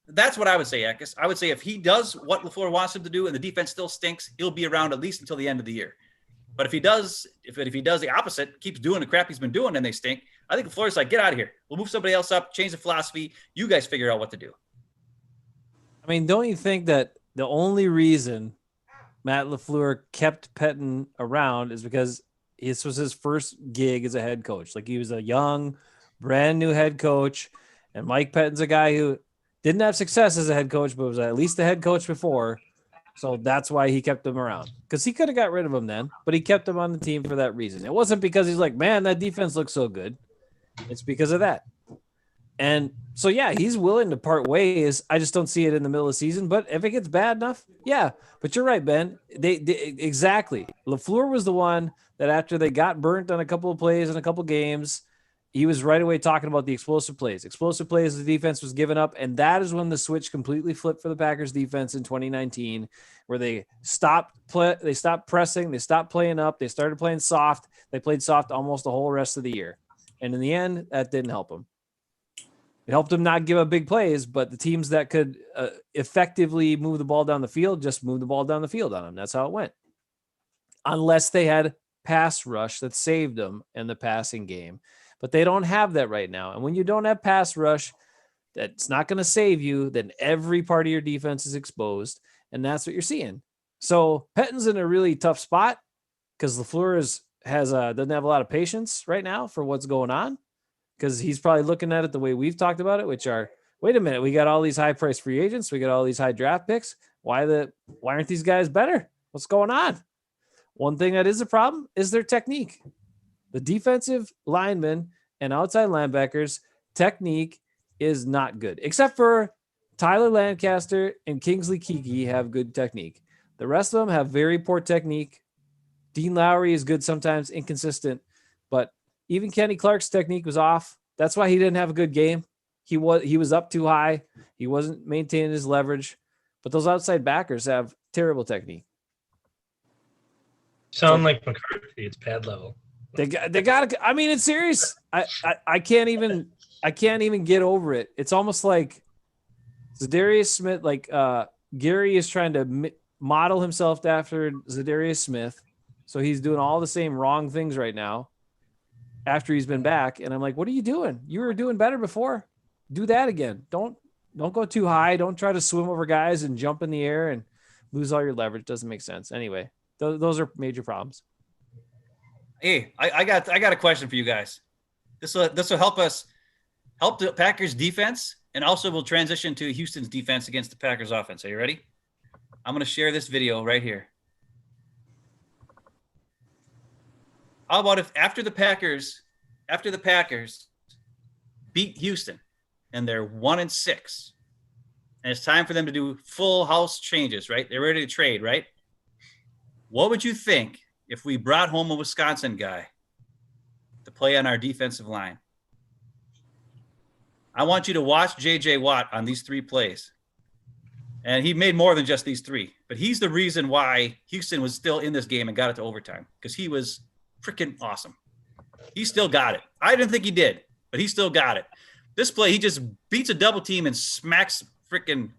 that's what I would say, Eckes. I would say if he does what LaFleur wants him to do and the defense still stinks, he'll be around at least until the end of the year. But if he does the opposite, keeps doing the crap he's been doing and they stink, I think LaFleur's like, get out of here. We'll move somebody else up, change the philosophy. You guys figure out what to do. Don't you think that the only reason Matt LaFleur kept Pettine around is because this was his first gig as a head coach? Like, he was a young, brand new head coach, and Mike Pettine's a guy who didn't have success as a head coach, but was at least the head coach before. So that's why he kept him around, because he could have got rid of him then, but he kept him on the team for that reason. It wasn't because he's like, man, that defense looks so good. It's because of that. And So yeah, he's willing to part ways. I just don't see it in the middle of the season. But if it gets bad enough, yeah. But you're right, Ben. They exactly. LaFleur was the one that after they got burnt on a couple of plays in a couple of games, he was right away talking about the explosive plays. Explosive plays, the defense was giving up, and that is when the switch completely flipped for the Packers defense in 2019, where they stopped pressing, they stopped playing up, they started playing soft. They played soft almost the whole rest of the year, and in the end, that didn't help them. It helped them not give up big plays, but the teams that could effectively move the ball down the field just moved the ball down the field on them. That's how it went. Unless they had pass rush that saved them in the passing game. But they don't have that right now. And when you don't have pass rush, that's not going to save you. Then every part of your defense is exposed. And that's what you're seeing. So Pettin's in a really tough spot because LaFleur doesn't have a lot of patience right now for what's going on. Because he's probably looking at it the way we've talked about it, which are, wait a minute, we got all these high-priced free agents, we got all these high draft picks. Why aren't these guys better? What's going on? One thing that is a problem is their technique. The defensive linemen and outside linebackers' technique is not good, except for Tyler Lancaster and Kingsley Keke have good technique. The rest of them have very poor technique. Dean Lowry is good sometimes, inconsistent, but even Kenny Clark's technique was off. That's why he didn't have a good game. He was up too high. He wasn't maintaining his leverage. But those outside backers have terrible technique. Sound like McCarthy. It's pad level. They got. I mean, it's serious. I can't even get over it. It's almost like Zadarius Smith. Like Gary is trying to model himself after Zadarius Smith, so he's doing all the same wrong things right now. After he's been back, and I'm like, what are you doing? You were doing better before. Do that again. Don't go too high. Don't try to swim over guys and jump in the air and lose all your leverage. Doesn't make sense. Anyway, those are major problems. Hey, I got a question for you guys. This will help the Packers defense, and also will transition to Houston's defense against the Packers offense. Are you ready? I'm going to share this video right here. How about if after the Packers beat Houston and they're 1-6, and it's time for them to do full house changes, right? They're ready to trade, right? What would you think if we brought home a Wisconsin guy to play on our defensive line? I want you to watch J.J. Watt on these 3 plays. And he made more than just these 3, but he's the reason why Houston was still in this game and got it to overtime, because he was freaking awesome. He still got it. I didn't think he did, but he still got it. This play, he just beats a double team and smacks freaking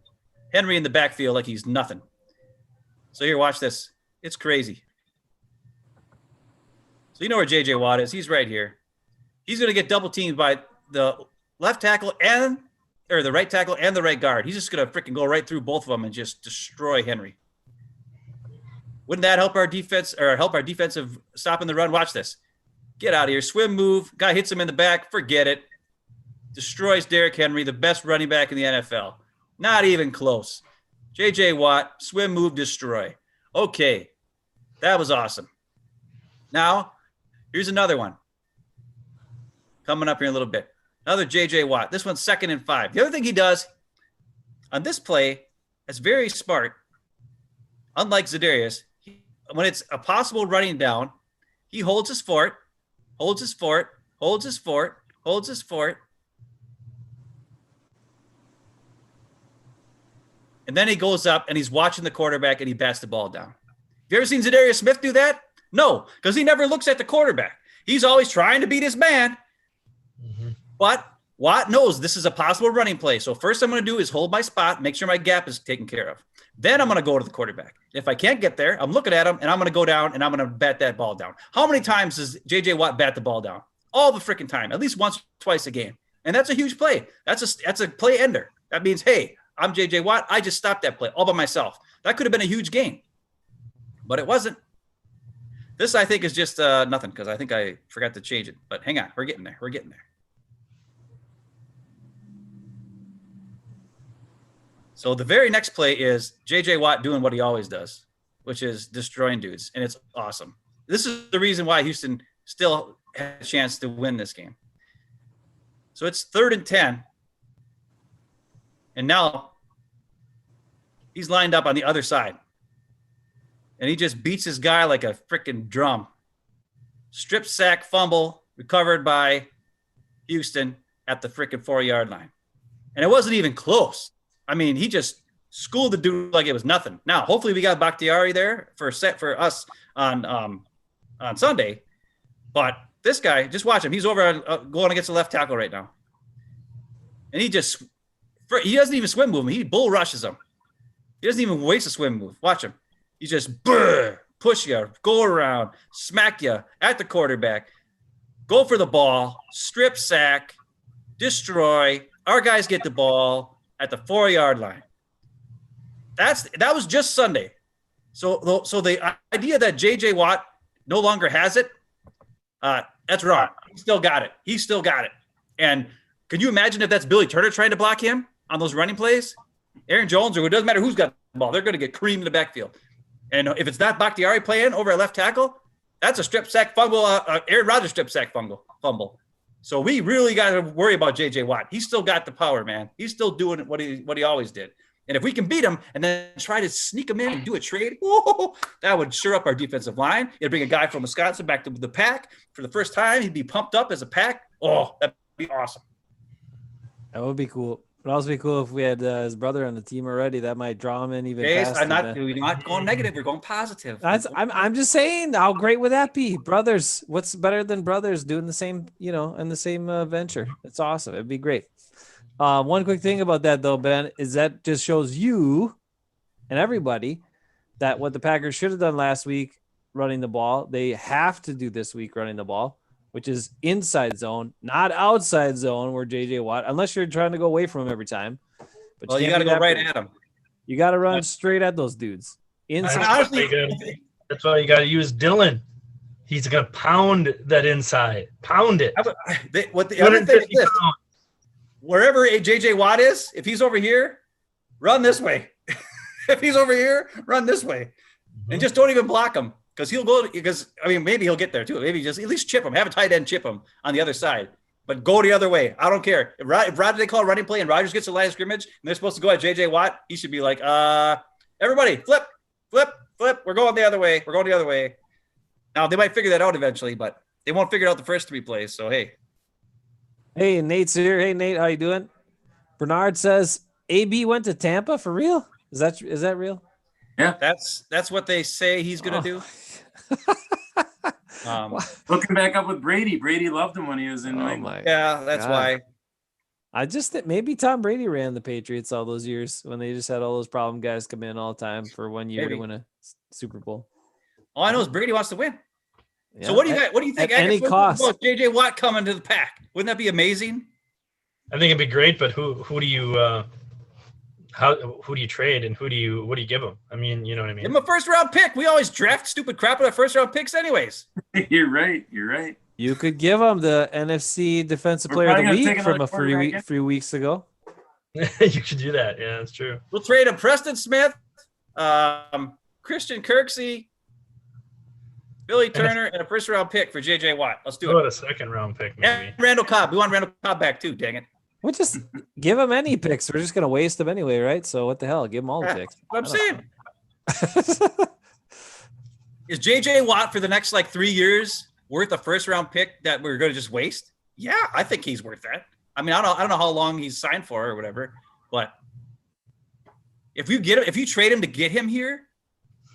Henry in the backfield like he's nothing. So here, watch this. It's crazy. So you know where J.J. Watt is. He's right here. He's going to get double teamed by the left tackle or the right tackle and the right guard. He's just going to freaking go right through both of them and just destroy Henry. Wouldn't that help our defense or help our defensive stopping the run? Watch this. Get out of here. Swim move. Guy hits him in the back. Forget it. Destroys Derrick Henry, the best running back in the NFL. Not even close. J.J. Watt, swim move, destroy. Okay. That was awesome. Now, here's another one. Coming up here in a little bit. Another J.J. Watt. This one's 2nd and 5. The other thing he does on this play that's very smart, unlike Zadarius, when it's a possible running down, he holds his fort, holds his fort, holds his fort, holds his fort. And then he goes up and he's watching the quarterback and he bats the ball down. Have you ever seen Zadarius Smith do that? No, because he never looks at the quarterback. He's always trying to beat his man. Mm-hmm. But Watt knows this is a possible running play. So first I'm going to do is hold my spot, make sure my gap is taken care of. Then I'm going to go to the quarterback. If I can't get there, I'm looking at him and I'm going to go down and I'm going to bat that ball down. How many times does J.J. Watt bat the ball down? All the freaking time, at least once, twice a game. And that's a huge play. That's a play ender. That means, hey, I'm J.J. Watt. I just stopped that play all by myself. That could have been a huge game, but it wasn't. This, I think, is just nothing because I think I forgot to change it. But hang on. We're getting there. We're getting there. So the very next play is J.J. Watt doing what he always does, which is destroying dudes, and it's awesome. This is the reason why Houston still had a chance to win this game. So it's 3rd and 10. And now he's lined up on the other side. And he just beats his guy like a freaking drum. Strip sack fumble recovered by Houston at the freaking 4-yard line. And it wasn't even close. I mean, he just schooled the dude like it was nothing. Now, hopefully we got Bakhtiari there for a set for us on Sunday. But this guy, just watch him. He's over going against the left tackle right now. And he doesn't even swim move him. He bull rushes him. He doesn't even waste a swim move. Watch him. He just push you, go around, smack you at the quarterback, go for the ball, strip sack, destroy. Our guys get the ball at the 4-yard line. That was just Sunday. So the idea that J.J. Watt no longer has it, that's wrong. He still got it. And can you imagine if that's Billy Turner trying to block him on those running plays? Aaron Jones, or it doesn't matter who's got the ball, they're going to get creamed in the backfield. And if it's not Bakhtiari playing over at left tackle, that's a strip sack fumble, Aaron Rodgers strip sack fumble. So we really got to worry about J.J. Watt. He's still got the power, man. He's still doing what he always did. And if we can beat him and then try to sneak him in and do a trade, that would sure up our defensive line. It'd bring a guy from Wisconsin back to the pack for the first time. He'd be pumped up as a pack. Oh, that'd be awesome. That would be cool. It'd also be cool if we had his brother on the team already. That might draw him in even faster. We're not going negative. We're going positive. I'm just saying, how great would that be? Brothers, what's better than brothers doing the same, in the same venture? It's awesome. It'd be great. One quick thing about that, though, Ben, is that just shows you and everybody that what the Packers should have done last week running the ball, they have to do this week running the ball, which is inside zone, not outside zone where J.J. Watt, unless you're trying to go away from him every time. But you got to go right at him. You got to run straight at those dudes. Inside. That's why you got to use Dylan. He's going to pound that inside. Pound it. The other thing is this. Wherever J.J. Watt is, if he's over here, run this way. If he's over here, run this way. Mm-hmm. And just don't even block him. Maybe he'll get there too. Maybe just at least chip him. Have a tight end chip him on the other side. But go the other way. I don't care. If they call a running play and Rodgers gets the line of scrimmage and they're supposed to go at J.J. Watt, he should be like, everybody, flip. We're going the other way. Now, they might figure that out eventually, but they won't figure out the first 3 plays. So, hey. Hey, Nate's here. Hey, Nate, how you doing? Bernard says, AB went to Tampa for real? Is that real? Yeah. That's what they say he's going to do. Hooking back up with Brady. Brady loved him when he was in New England. Yeah, that's why. I just think maybe Tom Brady ran the Patriots all those years when they just had all those problem guys come in all the time for 1 year to win a Super Bowl. All I know is Brady wants to win. Yeah. So what do you think? At any cost. J.J. Watt coming to the pack. Wouldn't that be amazing? I think it'd be great, but who do you trade and what do you give him? I mean, you know what I mean? Give him a first-round pick. We always draft stupid crap with our first-round picks anyways. You're right. You could give him the NFC Defensive Player of the Week from a few weeks ago. You could do that. Yeah, that's true. We'll trade him Preston Smith, Christian Kirksey, Billy Turner, and a first-round pick for J.J. Watt. Let's do it. How about a second-round pick, maybe? And Randall Cobb. We want Randall Cobb back too, dang it. We'll just give him any picks. We're just going to waste them anyway, right? So what the hell? Give him all the picks. What I'm saying. Is J.J. Watt for the next 3 years worth a first-round pick that we're going to just waste? Yeah, I think he's worth that. I mean, I don't know how long he's signed for or whatever, but if you trade him to get him here,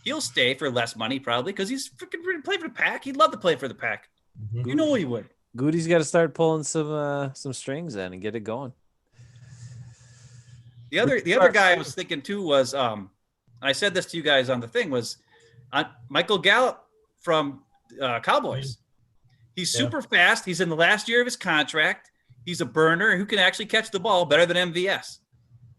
he'll stay for less money probably because he's freaking ready to play for the Pack. He'd love to play for the Pack. Mm-hmm. You know he would. Goody's got to start pulling some strings then and get it going. The other guy I was thinking too was I said this to you guys on the thing was Michael Gallup from Cowboys. He's super fast. He's in the last year of his contract. He's a burner who can actually catch the ball better than MVS.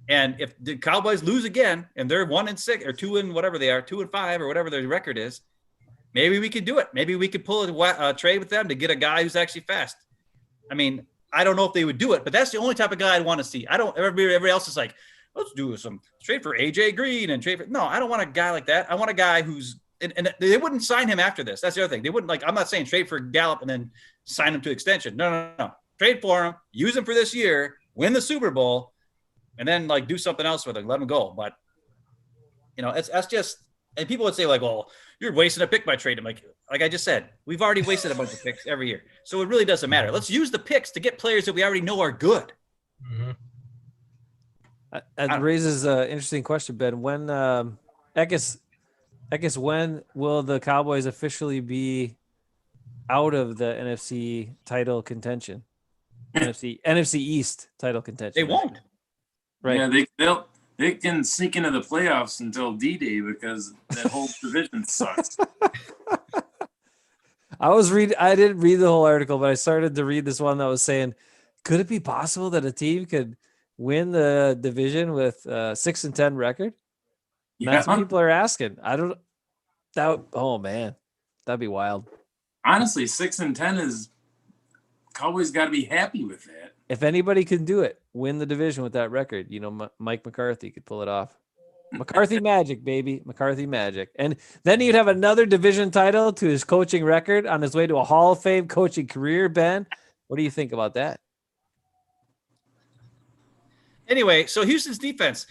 And if the Cowboys lose again and they're 1-6 or 2 whatever they are, 2-5 or whatever their record is, maybe we could do it. Maybe we could pull a trade with them to get a guy who's actually fast. I mean, I don't know if they would do it, but that's the only type of guy I'd want to see. Everybody else is like, let's do some trade for AJ Green and trade for. No, I don't want a guy like that. I want a guy who's and they wouldn't sign him after this. That's the other thing. They wouldn't I'm not saying trade for Gallup and then sign him to extension. No. Trade for him, use him for this year, win the Super Bowl, and then like do something else with them, let them go. But that's just, and people would say like, well, you're wasting a pick by trading. Like I just said, we've already wasted a bunch of picks every year. So it really doesn't matter. Let's use the picks to get players that we already know are good. Mm-hmm. That raises an interesting question, Ben. When I guess when will the Cowboys officially be out of the NFC title contention? NFC East title contention. They won't. Right. Yeah, they can sneak into the playoffs until D-Day because that whole division sucks. I didn't read the whole article, but I started to read this one that was saying, could it be possible that a team could win the division with a 6-10 record? Yeah. That's what people are asking. Oh man, that'd be wild. Honestly, 6-10 is Cowboys got to be happy with that. If anybody can do it, win the division with that record, Mike McCarthy could pull it off. McCarthy magic, baby. McCarthy magic. And then you'd have another division title to his coaching record on his way to a Hall of Fame coaching career, Ben. What do you think about that? Anyway, so Houston's defense.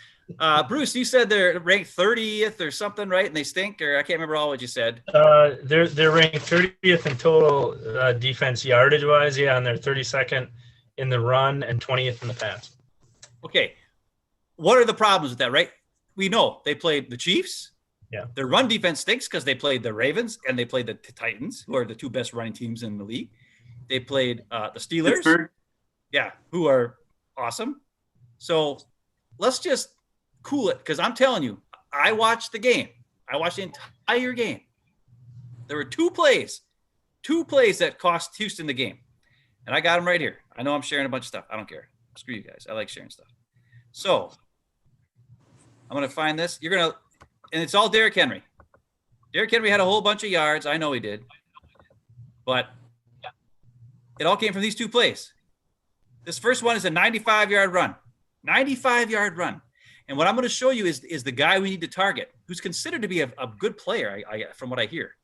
Bruce, you said they're ranked 30th or something, right? And they stink, or I can't remember all what you said. They're ranked 30th in total defense yardage wise, and they're 32nd in the run and 20th in the pass. Okay, what are the problems with that? Right, we know they played the Chiefs. Yeah, their run defense stinks because they played the Ravens and they played the Titans, who are the two best running teams in the league. They played the Steelers, Pittsburgh. Yeah, who are awesome. So let's just cool it, because I'm telling you, I watched the game. I watched the entire game. There were two plays that cost Houston the game. And I got them right here. I know I'm sharing a bunch of stuff. I don't care. Screw you guys. I like sharing stuff. So I'm going to find this. And it's all Derrick Henry. Derrick Henry had a whole bunch of yards. I know he did. But it all came from these two plays. This first one is a 95-yard run. 95-yard run. And what I'm going to show you is the guy we need to target, who's considered to be a good player, from what I hear.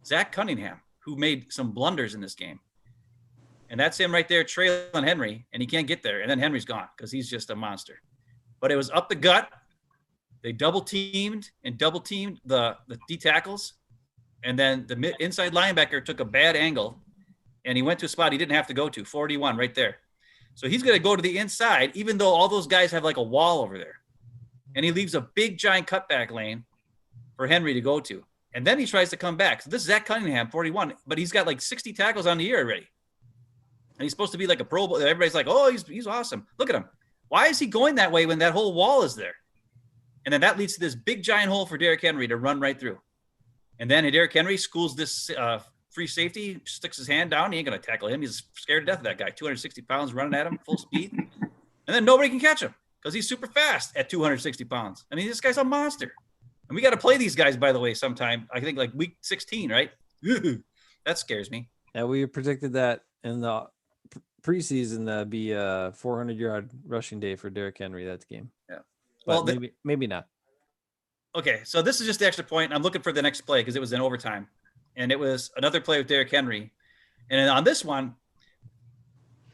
Zach Cunningham, who made some blunders in this game. And that's him right there, trailing Henry, and he can't get there. And then Henry's gone because he's just a monster. But it was up the gut. They double-teamed the D tackles. And then the inside linebacker took a bad angle, and he went to a spot he didn't have to go to, 41 right there. So he's going to go to the inside, even though all those guys have like a wall over there. And he leaves a big, giant cutback lane for Henry to go to. And then he tries to come back. So this is Zach Cunningham, 41, but he's got like 60 tackles on the year already. And he's supposed to be like a Pro Bowl. Everybody's like, oh, he's awesome. Look at him. Why is he going that way when that whole wall is there? And then that leads to this big, giant hole for Derrick Henry to run right through. And then Derrick Henry schools this free safety, sticks his hand down. He ain't going to tackle him. He's scared to death of that guy. 260 pounds running at him, full speed. And then nobody can catch him because he's super fast at 260 pounds. I mean, this guy's a monster. And we got to play these guys, by the way, sometime. I think like week 16, right? That scares me. Yeah, we predicted that in the preseason that'd be a 400-yard rushing day for Derrick Henry that game. Yeah. But maybe not. Okay, so this is just the extra point. I'm looking for the next play because it was in overtime. And it was another play with Derrick Henry. And on this one,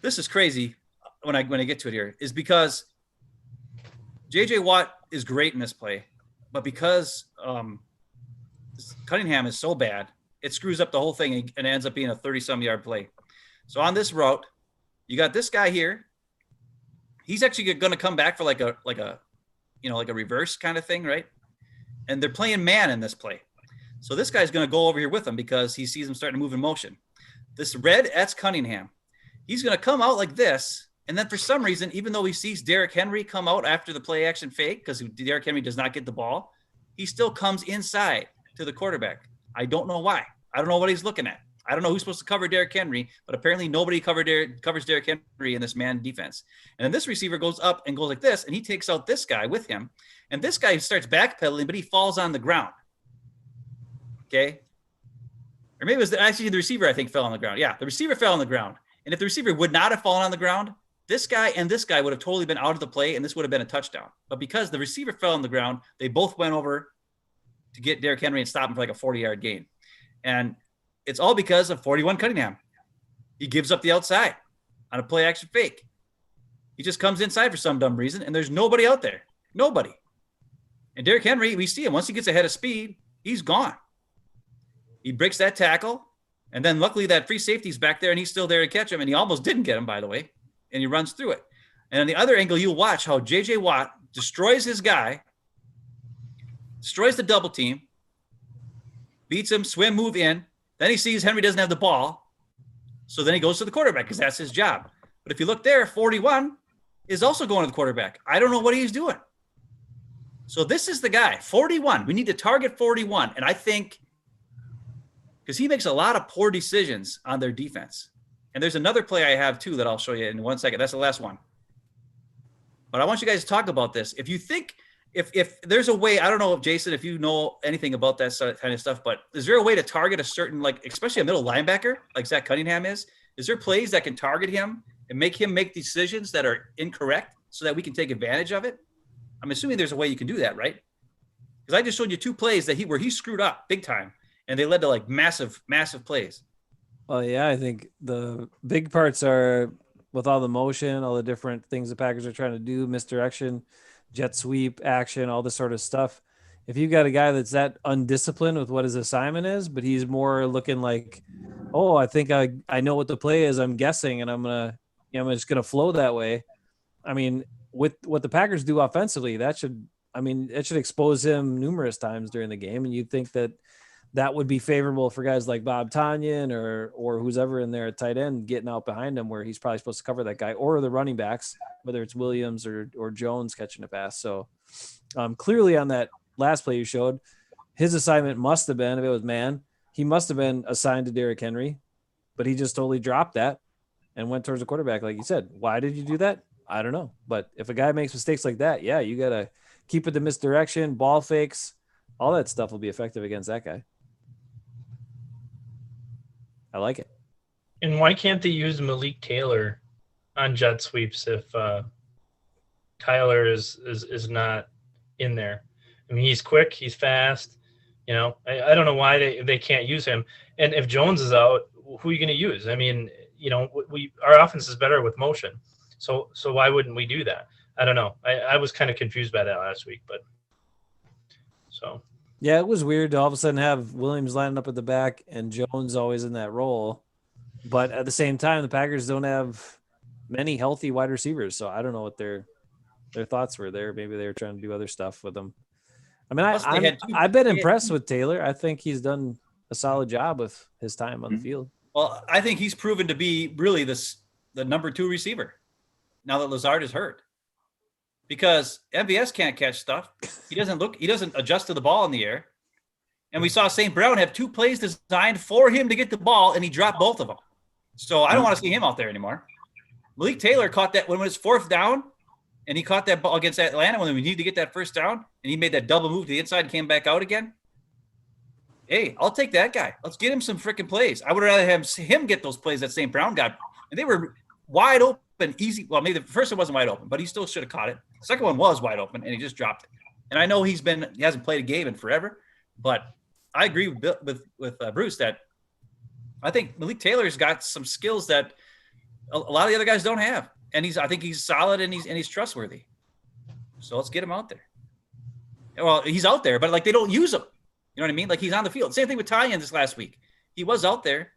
this is crazy when I get to it here, is because J.J. Watt is great in this play, but because Cunningham is so bad, it screws up the whole thing and ends up being a 30-some-yard play. So on this route, you got this guy here. He's actually going to come back for like a reverse kind of thing, right? And they're playing man in this play. So this guy's going to go over here with him because he sees him starting to move in motion. This red, that's Cunningham. He's going to come out like this. And then for some reason, even though he sees Derrick Henry come out after the play action fake, because Derrick Henry does not get the ball, he still comes inside to the quarterback. I don't know why. I don't know what he's looking at. I don't know who's supposed to cover Derrick Henry, but apparently nobody covers Derrick Henry in this man defense. And then this receiver goes up and goes like this, and he takes out this guy with him. And this guy starts backpedaling, but he falls on the ground. Okay. Or maybe it was actually the receiver, I think, fell on the ground. Yeah, the receiver fell on the ground. And if the receiver would not have fallen on the ground, this guy and this guy would have totally been out of the play, and this would have been a touchdown. But because the receiver fell on the ground, they both went over to get Derrick Henry and stop him for like a 40-yard gain. And it's all because of 41 Cunningham. He gives up the outside on a play action fake. He just comes inside for some dumb reason, and there's nobody out there. Nobody. And Derrick Henry, we see him. Once he gets ahead of speed, he's gone. He breaks that tackle, and then luckily that free safety's back there, and he's still there to catch him, and he almost didn't get him, by the way, and he runs through it. And on the other angle, you'll watch how J.J. Watt destroys his guy, destroys the double team, beats him, swim, move in. Then he sees Henry doesn't have the ball, so then he goes to the quarterback because that's his job. But if you look there, 41 is also going to the quarterback. I don't know what he's doing. So this is the guy, 41. We need to target 41. And I think because he makes a lot of poor decisions on their defense. And there's another play I have too that I'll show you in 1 second. That's the last one. But I want you guys to talk about this. If you think, if there's a way, I don't know, Jason, if you know anything about that kind of stuff, but is there a way to target a certain, like, especially a middle linebacker like Zach Cunningham is? Is there plays that can target him and make him make decisions that are incorrect so that we can take advantage of it? I'm assuming there's a way you can do that, right? Because I just showed you 2 plays that where he screwed up big time, and they led to like massive, massive plays. Well, yeah, I think the big parts are with all the motion, all the different things the Packers are trying to do, misdirection, jet sweep, action, all this sort of stuff. If you've got a guy that's that undisciplined with what his assignment is, but he's more looking like, oh, I think I know what the play is, I'm guessing, and I'm just gonna flow that way. I mean, with what the Packers do offensively, it should expose him numerous times during the game, and you'd think that would be favorable for guys like Bob Tonyan or who's ever in there at tight end getting out behind him where he's probably supposed to cover that guy, or the running backs, whether it's Williams or Jones catching a pass. So clearly on that last play you showed, his assignment must have been, if it was man, he must have been assigned to Derrick Henry, but he just totally dropped that and went towards the quarterback. Like you said, why did you do that? I don't know. But if a guy makes mistakes like that, yeah, you got to keep it to misdirection, ball fakes, all that stuff will be effective against that guy. I like it. And why can't they use Malik Taylor on jet sweeps if Kyler is not in there? I mean, he's quick, he's fast. You know, I don't know why they can't use him. And if Jones is out, who are you going to use? I mean, you know, our offense is better with motion. So why wouldn't we do that? I don't know. I was kind of confused by that last week, but so. Yeah, it was weird to all of a sudden have Williams lining up at the back and Jones always in that role. But at the same time, the Packers don't have many healthy wide receivers. So I don't know what their thoughts were there. Maybe they were trying to do other stuff with them. I mean, I've been impressed with Taylor. I think he's done a solid job with his time on the field. Well, I think he's proven to be really the number 2 receiver now that Lazard is hurt. Because MVS can't catch stuff. He doesn't adjust to the ball in the air. And we saw St. Brown have 2 plays designed for him to get the ball, and he dropped both of them. So I don't want to see him out there anymore. Malik Taylor caught that when it was 4th down, and he caught that ball against Atlanta when we needed to get that first down, and he made that double move to the inside and came back out again. Hey, I'll take that guy. Let's get him some freaking plays. I would rather have him get those plays that St. Brown got. And they were wide open, easy. Well, maybe the first one wasn't wide open, but he still should have caught it. The second one was wide open, and he just dropped it. And I know he hasn't played a game in forever, but I agree with Bruce that I think Malik Taylor's got some skills that a lot of the other guys don't have, and I think he's solid and he's trustworthy. So let's get him out there. Well, he's out there, but like they don't use him. You know what I mean? Like he's on the field. Same thing with Tyan this last week. He was out there,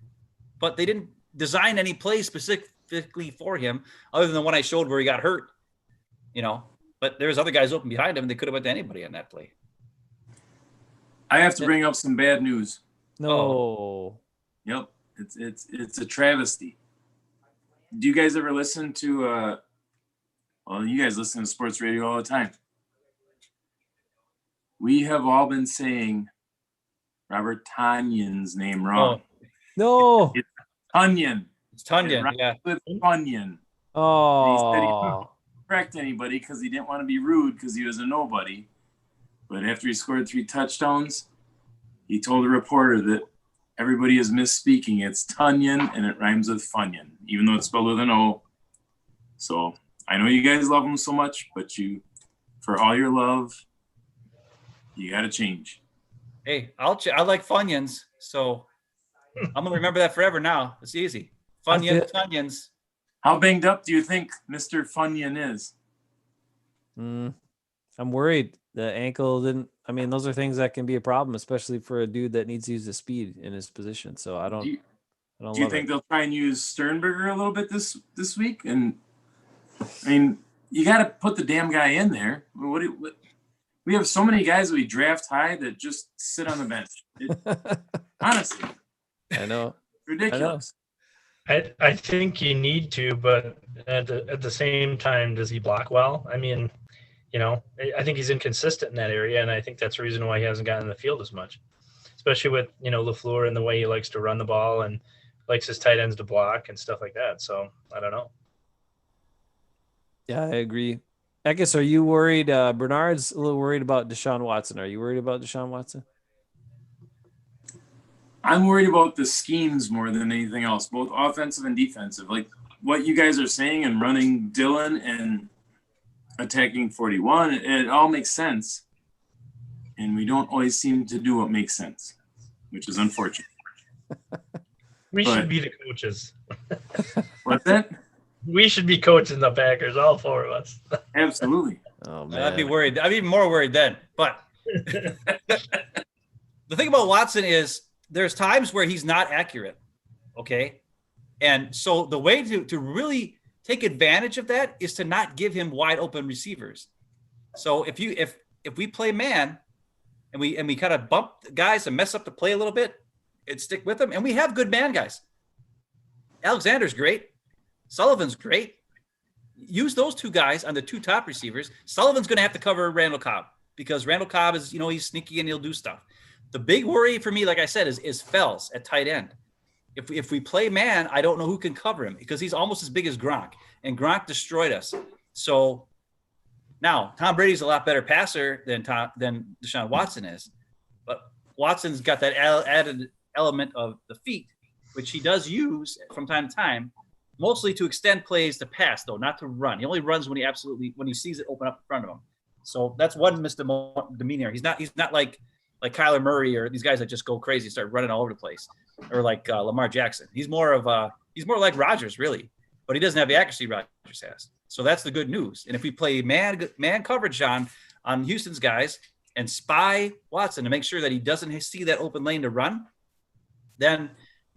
but they didn't design any plays specifically for him other than the one I showed where he got hurt. You know, but there's other guys open behind him. And they could have went to anybody on that play. I have to bring up some bad news. No. Yep. It's a travesty. Do you guys ever listen to you guys listen to sports radio all the time. We have all been saying Robert Tonyan's name wrong. No. It's Tonyan. It's Tonyan, yeah. With Tonyan. Oh. He said he didn't correct anybody because he didn't want to be rude because he was a nobody. But after he scored 3 touchdowns, he told a reporter that everybody is misspeaking. It's Tonyan, and it rhymes with Funyan, even though it's spelled with an O. So I know you guys love him so much, but for all your love, you got to change. Hey, I like Funyuns, so I'm going to remember that forever now. It's easy. Funyuns. How banged up do you think Mr. Funyon is? I'm worried. The ankle didn't. I mean, those are things that can be a problem, especially for a dude that needs to use the speed in his position. So I don't. Do you think they'll try and use Sternberger a little bit this week? And I mean, you got to put the damn guy in there. What we have so many guys that we draft high that just sit on the bench. Honestly, I know. Ridiculous. I think you need to, but at the same time, does he block well? I mean, I think he's inconsistent in that area, and I think that's the reason why he hasn't gotten in the field as much, especially with LaFleur and the way he likes to run the ball and likes his tight ends to block and stuff like that. So I don't know. Yeah, I agree. I guess, are you worried? Bernard's a little worried about Deshaun Watson. Are you worried about Deshaun Watson? I'm worried about the schemes more than anything else, both offensive and defensive. Like what you guys are saying and running Dillon and attacking 41, it all makes sense. And we don't always seem to do what makes sense, which is unfortunate. We should be the coaches. What's that? We should be coaching the Packers, all four of us. Absolutely. Oh man, I'd be worried. I'd be even more worried then. But the thing about Watson is there's times where he's not accurate. Okay. And so the way to really take advantage of that is to not give him wide open receivers. So if we play man and we kind of bump guys and mess up the play a little bit and stick with them, and we have good man guys. Alexander's great. Sullivan's great. Use those two guys on the two top receivers. Sullivan's going to have to cover Randall Cobb because Randall Cobb is, he's sneaky and he'll do stuff. The big worry for me, like I said, is Fells at tight end. If we play man, I don't know who can cover him because he's almost as big as Gronk, and Gronk destroyed us. So now Tom Brady's a lot better passer than Deshaun Watson is, but Watson's got that added element of the feet, which he does use from time to time, mostly to extend plays to pass, though, not to run. He only runs when he sees it open up in front of him. So that's one misdemeanor. He's not like Kyler Murray or these guys that just go crazy, start running all over the place, or like Lamar Jackson. He's more like Rodgers, really, but he doesn't have the accuracy Rodgers has. So that's the good news. And if we play man coverage on Houston's guys and spy Watson to make sure that he doesn't see that open lane to run, then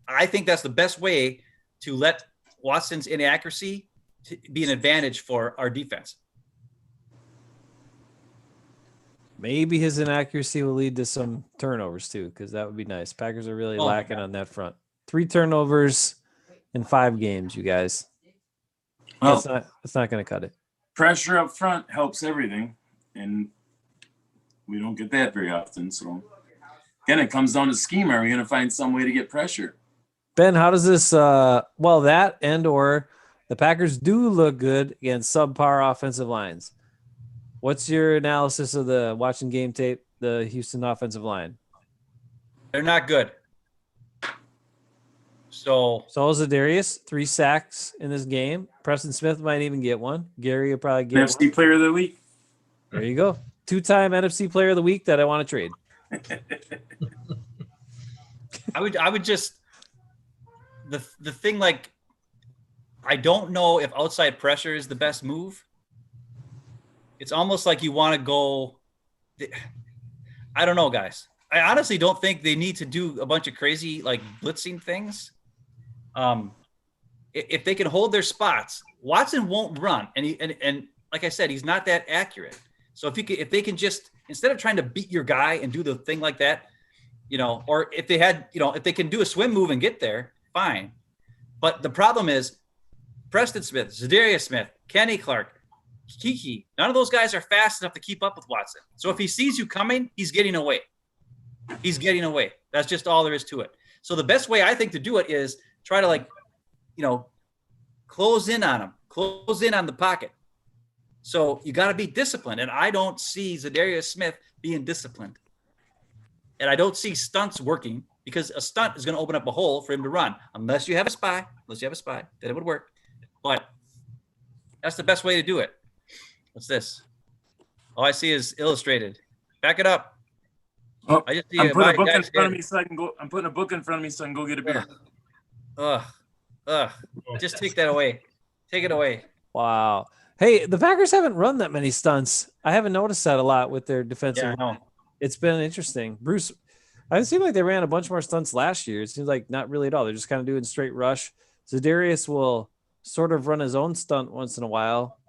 I think that's the best way to let Watson's inaccuracy be an advantage for our defense. Maybe his inaccuracy will lead to some turnovers too, because that would be nice. Packers are really lacking on that front. 3 turnovers in 5 games, you guys. Well, it's not going to cut it. Pressure up front helps everything, and we don't get that very often. So again, it comes down to scheme. Are we going to find some way to get pressure? Ben, how does this? That and or the Packers do look good against subpar offensive lines. What's your analysis of the watching game tape, the Houston offensive line? They're not good. So is Zadarius, 3 sacks in this game. Preston Smith might even get one. Gary will probably get NFC Player of the Week. There you go. 2-time NFC Player of the Week that I want to trade. I would just the thing, like, I don't know if outside pressure is the best move. It's almost like you want to go. I don't know, guys. I honestly don't think they need to do a bunch of crazy like blitzing things. If they can hold their spots, Watson won't run, and like I said, he's not that accurate. So if they can just, instead of trying to beat your guy and do the thing like that, or if they can do a swim move and get there, fine. But the problem is Preston Smith, Zadarius Smith, Kenny Clark, Kiki, none of those guys are fast enough to keep up with Watson. So if he sees you coming, he's getting away. That's just all there is to it. So the best way I think to do it is try to close in on him, close in on the pocket. So you got to be disciplined. And I don't see Zadarius Smith being disciplined. And I don't see stunts working because a stunt is going to open up a hole for him to run. Unless you have a spy, then it would work. But that's the best way to do it. What's this? All I see is illustrated. Back it up. Oh, I just see I'm putting a book in front of me so I can go. I'm putting a book in front of me so I can go get a beer. Just take that away. Take it away. Wow. Hey, the Packers haven't run that many stunts. I haven't noticed that a lot with their defensive Yeah, I line. know. It's been interesting. Bruce, it seemed like they ran a bunch more stunts last year. It seems like not really at all. They're just kind of doing straight rush. Zadarius will sort of run his own stunt once in a while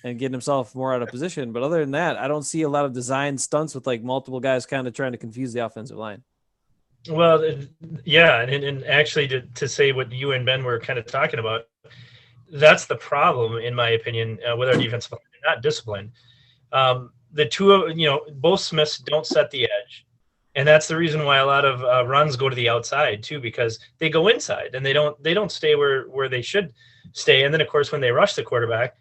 and get himself more out of position. But other than that, I don't see a lot of design stunts with like multiple guys kind of trying to confuse the offensive line. Well, yeah, and actually to say what you and Ben were kind of talking about, that's the problem, in my opinion, with our defensive line. They're not disciplined. The two of both Smiths don't set the edge, and that's the reason why a lot of runs go to the outside too, because they go inside and they don't stay where they should stay. And then of course when they rush the quarterback,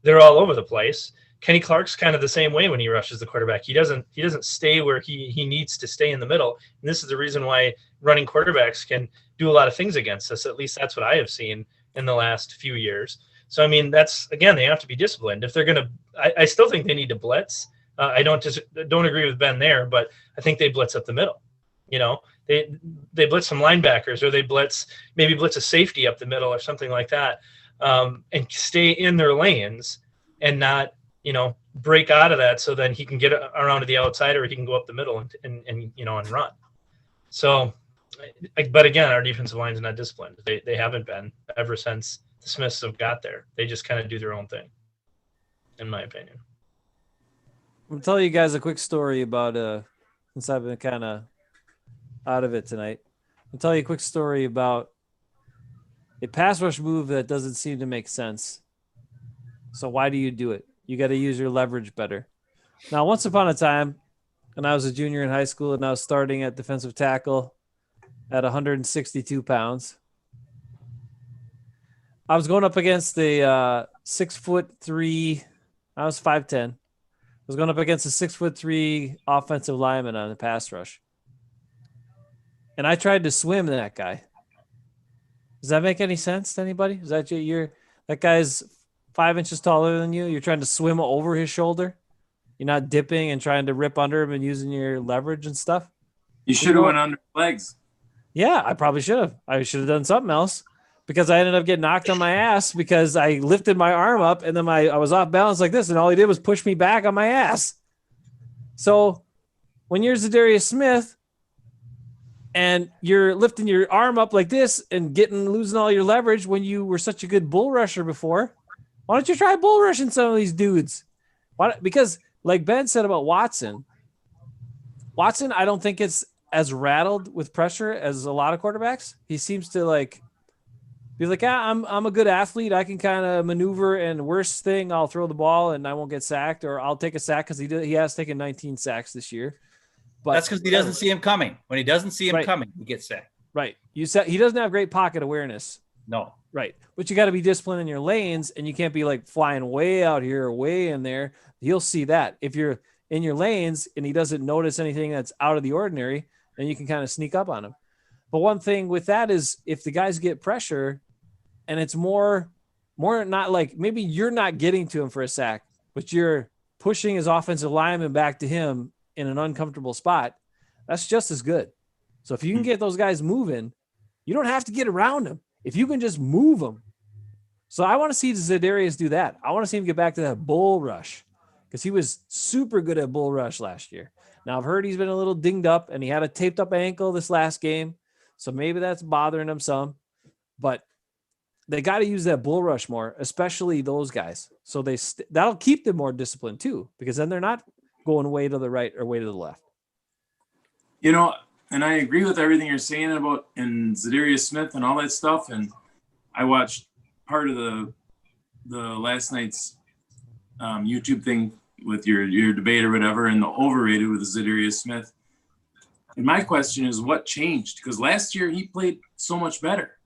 they're all over the place. Kenny Clark's kind of the same way when he rushes the quarterback. He doesn't stay where he needs to stay in the middle. And this is the reason why running quarterbacks can do a lot of things against us. At least that's what I have seen in the last few years. So, I mean, that's, again, they have to be disciplined. If they're going to, I still think they need to blitz. I don't agree with Ben there, but I think they blitz up the middle. They blitz some linebackers, or they blitz a safety up the middle or something like that, and stay in their lanes and not, break out of that. So then he can get around to the outside, or he can go up the middle and run. So, but again, our defensive line is not disciplined. They haven't been ever since the Smiths have got there. They just kind of do their own thing, in my opinion. I'm gonna tell you guys a quick story about since I've been kind of out of it tonight. I'll tell you a quick story about a pass rush move that doesn't seem to make sense. So why do you do it? You got to use your leverage better. Now, once upon a time, when I was a junior in high school and I was starting at defensive tackle at 162 pounds, I was going up against a 6'3". I was 5'10". I was going up against a 6'3" offensive lineman on the pass rush. And I tried to swim that guy. Does that make any sense to anybody? Is that that guy's 5 inches taller than you? You're trying to swim over his shoulder? You're not dipping and trying to rip under him and using your leverage and stuff? You should have went under legs. Yeah, I probably should have. I should have done something else, because I ended up getting knocked on my ass because I lifted my arm up and then I was off balance like this, and all he did was push me back on my ass. So when you're Zadarius Smith and you're lifting your arm up like this and losing all your leverage when you were such a good bull rusher before, why don't you try bull rushing some of these dudes? Because like Ben said about Watson, I don't think it's as rattled with pressure as a lot of quarterbacks. He seems to be like, I'm a good athlete. I can kind of maneuver, and worst thing, I'll throw the ball and I won't get sacked, or I'll take a sack, because he has taken 19 sacks this year. But that's because he doesn't see him coming. When he doesn't see him coming, he gets sacked. Right. You said he doesn't have great pocket awareness. No. Right. But you got to be disciplined in your lanes, and you can't be like flying way out here or way in there. He'll see that. If you're in your lanes and he doesn't notice anything that's out of the ordinary, then you can kind of sneak up on him. But one thing with that is, if the guys get pressure and it's more not like, maybe you're not getting to him for a sack, but you're pushing his offensive lineman back to him in an uncomfortable spot, that's just as good. So if you can get those guys moving, you don't have to get around them. If you can just move them. So I want to see Zadarius do that. I want to see him get back to that bull rush, because he was super good at bull rush last year. Now I've heard he's been a little dinged up, and he had a taped up ankle this last game. So maybe that's bothering him some, but they got to use that bull rush more, especially those guys. So that'll keep them more disciplined too, because then they're not going way to the right or way to the left. And I agree with everything you're saying about and Zadarius Smith and all that stuff. And I watched part of the last night's YouTube thing with your debate or whatever, and the overrated with Zadarius Smith. And my question is, what changed? Because last year he played so much better,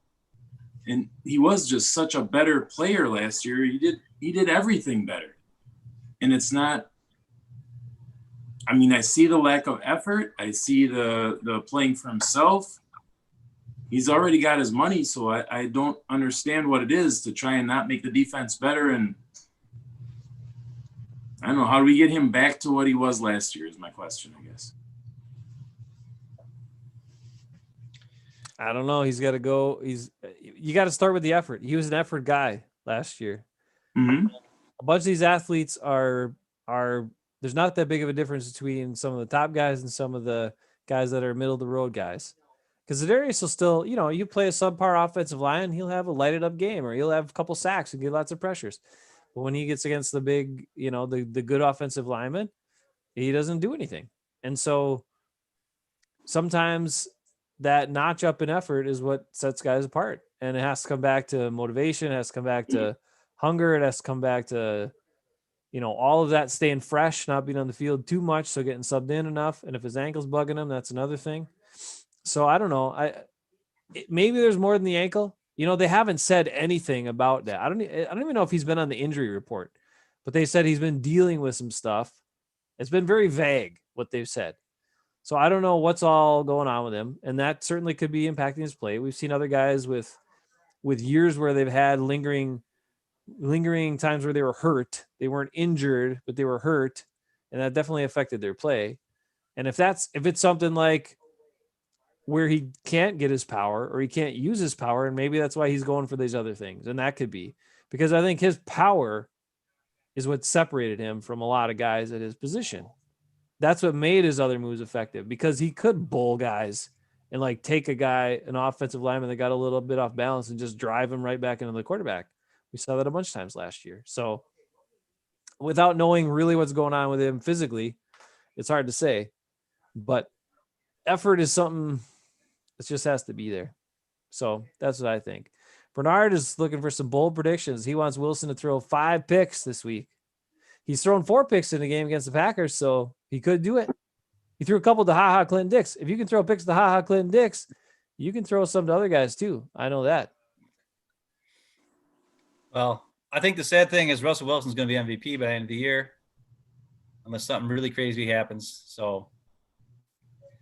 and he was just such a better player last year. He did everything better, and it's not. I mean, I see the lack of effort. I see the playing for himself. He's already got his money, so I don't understand what it is to try and not make the defense better. And I don't know, how do we get him back to what he was last year is my question, I guess. I don't know. He's got to go. You got to start with the effort. He was an effort guy. last year. Mm-hmm. A bunch of these athletes are there's not that big of a difference between some of the top guys and some of the guys that are middle of the road guys. Because Za'Darius will still, you play a subpar offensive line, he'll have a lighted up game, or he'll have a couple sacks and get lots of pressures. But when he gets against the big, the good offensive lineman, he doesn't do anything. And so sometimes that notch up in effort is what sets guys apart. And it has to come back to motivation. It has to come back to hunger. It has to come back to, all of that staying fresh, not being on the field too much. So getting subbed in enough. And if his ankle's bugging him, that's another thing. So I don't know. Maybe there's more than the ankle. They haven't said anything about that. I don't even know if he's been on the injury report, but they said he's been dealing with some stuff. It's been very vague what they've said. So I don't know what's all going on with him, and that certainly could be impacting his play. We've seen other guys with years where they've had lingering times where they were hurt. They weren't injured, but they were hurt, and that definitely affected their play. And if it's something like where he can't get his power or he can't use his power, and maybe that's why he's going for these other things, and that could be because I think his power is what separated him from a lot of guys at his position. That's what made his other moves effective, because he could bull guys and take an offensive lineman that got a little bit off balance and just drive him right back into the quarterback. We saw that a bunch of times last year. So without knowing really what's going on with him physically, it's hard to say, but effort is something that just has to be there. So that's what I think. Bernard is looking for some bold predictions. He wants Wilson to throw 5 picks this week. He's thrown 4 picks in the game against the Packers, so he could do it. He threw a couple to Ha Clinton Dix. If you can throw picks to Ha Clinton Dix, you can throw some to other guys too. I know that. Well, I think the sad thing is Russell Wilson's going to be MVP by the end of the year, unless something really crazy happens. So,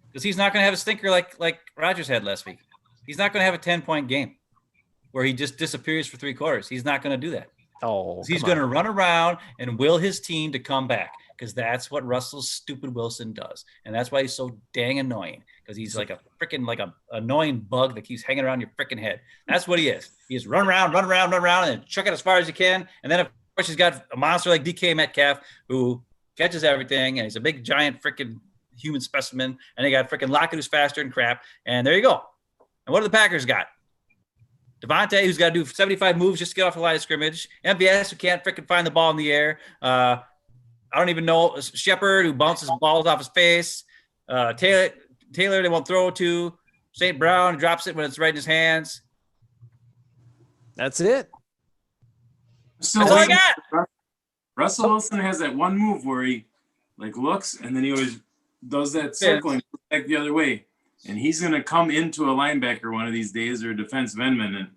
because he's not going to have a stinker like Rodgers had last week. He's not going to have a 10-point game where he just disappears for 3 quarters. He's not going to do that. Oh, he's going to run around and will his team to come back, because that's what Russell's stupid Wilson does. And that's why he's so dang annoying, because he's like a annoying bug that keeps hanging around your freaking head. That's what he is. He just run around, and chuck it as far as you can. And then, of course, he's got a monster like DK Metcalf who catches everything, and he's a big, giant freaking human specimen. And they got freaking Lockett who's faster and crap. And there you go. And what do the Packers got? Devontae, who's got to do 75 moves just to get off the line of scrimmage. MVS, who can't freaking find the ball in the air. I don't even know. Shepard, who bounces balls off his face. Taylor, they won't throw to. St. Brown drops it when it's right in his hands. That's it. That's all I got. Russell Wilson has that one move where he looks, and then he always does that circling back the other way. And he's going to come into a linebacker one of these days, or a defensive endman, and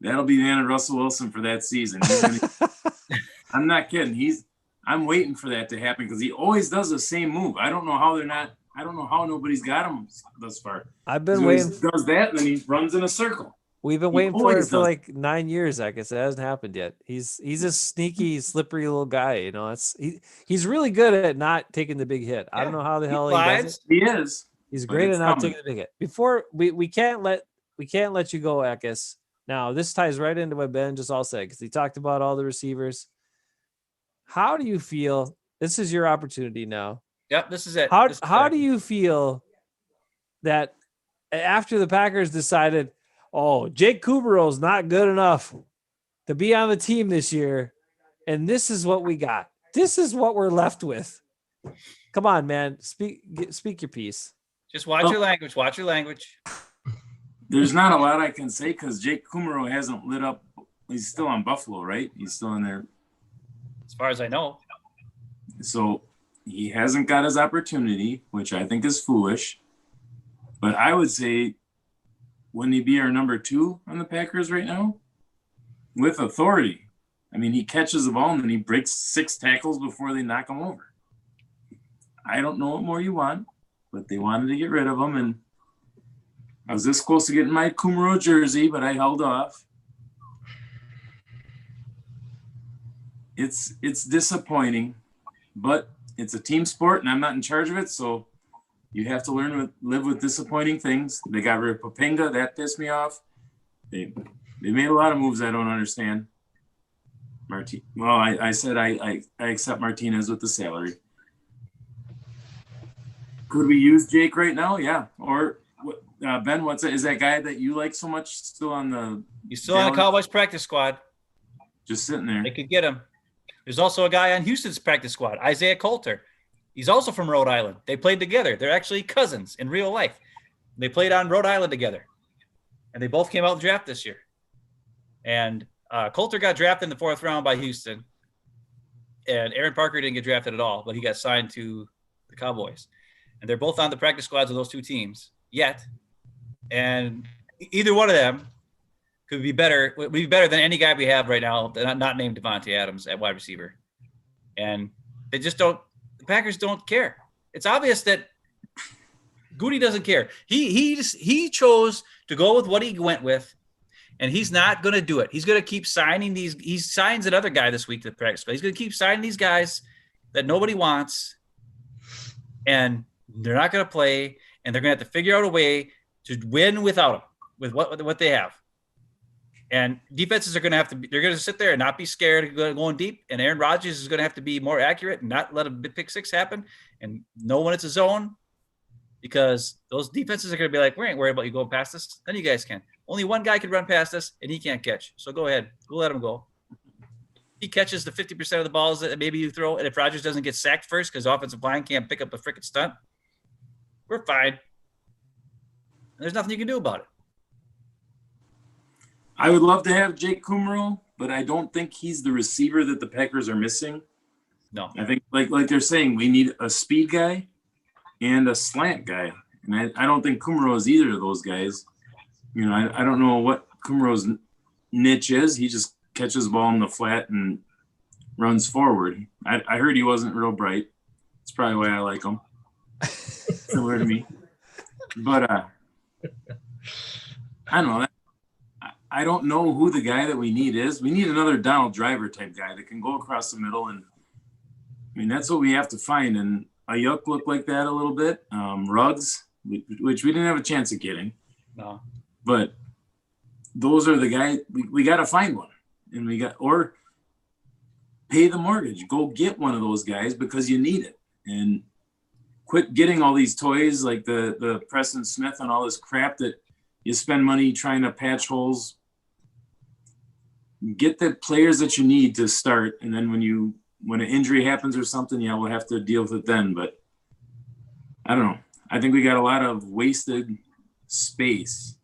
that'll be the end of Russell Wilson for that season. I'm not kidding. I'm waiting for that to happen, because he always does the same move. I don't know how nobody's got him thus far. I've been waiting. He does that, and then he runs in a circle. We've been waiting for it for 9 years, I guess. It hasn't happened yet. He's a sneaky, slippery little guy. He's really good at not taking the big hit. I don't know how the hell he does it. He is. He's great at not taking the big hit. Before we can't let you go, Eckes. Now this ties right into what Ben just all said, because he talked about all the receivers. How do you feel? This is your opportunity now. Yep, this is it. How do you feel that after the Packers decided, Jake Kumaro is not good enough to be on the team this year, and this is what we got. This is what we're left with. Come on, man. Speak your piece. Just watch your language. Watch your language. There's not a lot I can say, because Jake Kumaro hasn't lit up. He's still on Buffalo, right? He's still in there. As far as I know. So he hasn't got his opportunity, which I think is foolish. But I would say, wouldn't he be our number 2 on the Packers right now? With authority. I mean, he catches the ball and then he breaks 6 tackles before they knock him over. I don't know what more you want, but they wanted to get rid of him, and I was this close to getting my Kumaro jersey, but I held off. It's disappointing, but it's a team sport, and I'm not in charge of it, so you have to live with disappointing things. They got rid of Papenga. That pissed me off. They They made a lot of moves I don't understand. Well, I said I accept Martinez with the salary. Could we use Jake right now? Yeah. Or Ben, is that guy that you like so much still on the? He's still on the Cowboys practice squad. Just sitting there. They could get him. There's also a guy on Houston's practice squad, Isaiah Coulter. He's also from Rhode Island. They played together. They're actually cousins in real life. They played on Rhode Island together. And they both came out in the draft this year. And Coulter got drafted in the 4th round by Houston. And Aaron Parker didn't get drafted at all, but he got signed to the Cowboys. And they're both on the practice squads of those two teams yet. And either one of them would be better than any guy we have right now, not named Devontae Adams at wide receiver. And they just don't – the Packers don't care. It's obvious that Goody doesn't care. He chose to go with what he went with, and he's not going to do it. He's going to keep signing these – he signs another guy this week to the practice squad. He's going to keep signing these guys that nobody wants, and they're not going to play, and they're going to have to figure out a way to win without him, with what they have. And defenses are going to have to – they're going to sit there and not be scared of going deep, and Aaron Rodgers is going to have to be more accurate and not let a pick six happen and know when it's a zone, because those defenses are going to be like, we ain't worried about you going past us. Then you guys can. Only one guy can run past us, and he can't catch. So go ahead. We'll let him go. He catches the 50% of the balls that maybe you throw, and if Rodgers doesn't get sacked first because offensive line can't pick up a freaking stunt, we're fine. And there's nothing you can do about it. I would love to have Jake Kumaro, but I don't think he's the receiver that the Packers are missing. No. I think, like they're saying, we need a speed guy and a slant guy. And I don't think Kumaro is either of those guys. You know, I don't know what Kumaro's niche is. He just catches the ball in the flat and runs forward. I heard he wasn't real bright. That's probably why I like him. Similar to me. But I don't know. I don't know who the guy that we need is. We need another Donald Driver type guy that can go across the middle. And I mean, that's what we have to find. And Ayuk looked like that a little bit. Ruggs, which we didn't have a chance of getting. No. But those are the guys we got to find one. And or pay the mortgage. Go get one of those guys because you need it. And quit getting all these toys like the Preston Smith and all this crap that you spend money trying to patch holes. Get the players that you need to start, and then when an injury happens or something, yeah, we'll have to deal with it then. But I don't know. I think we got a lot of wasted space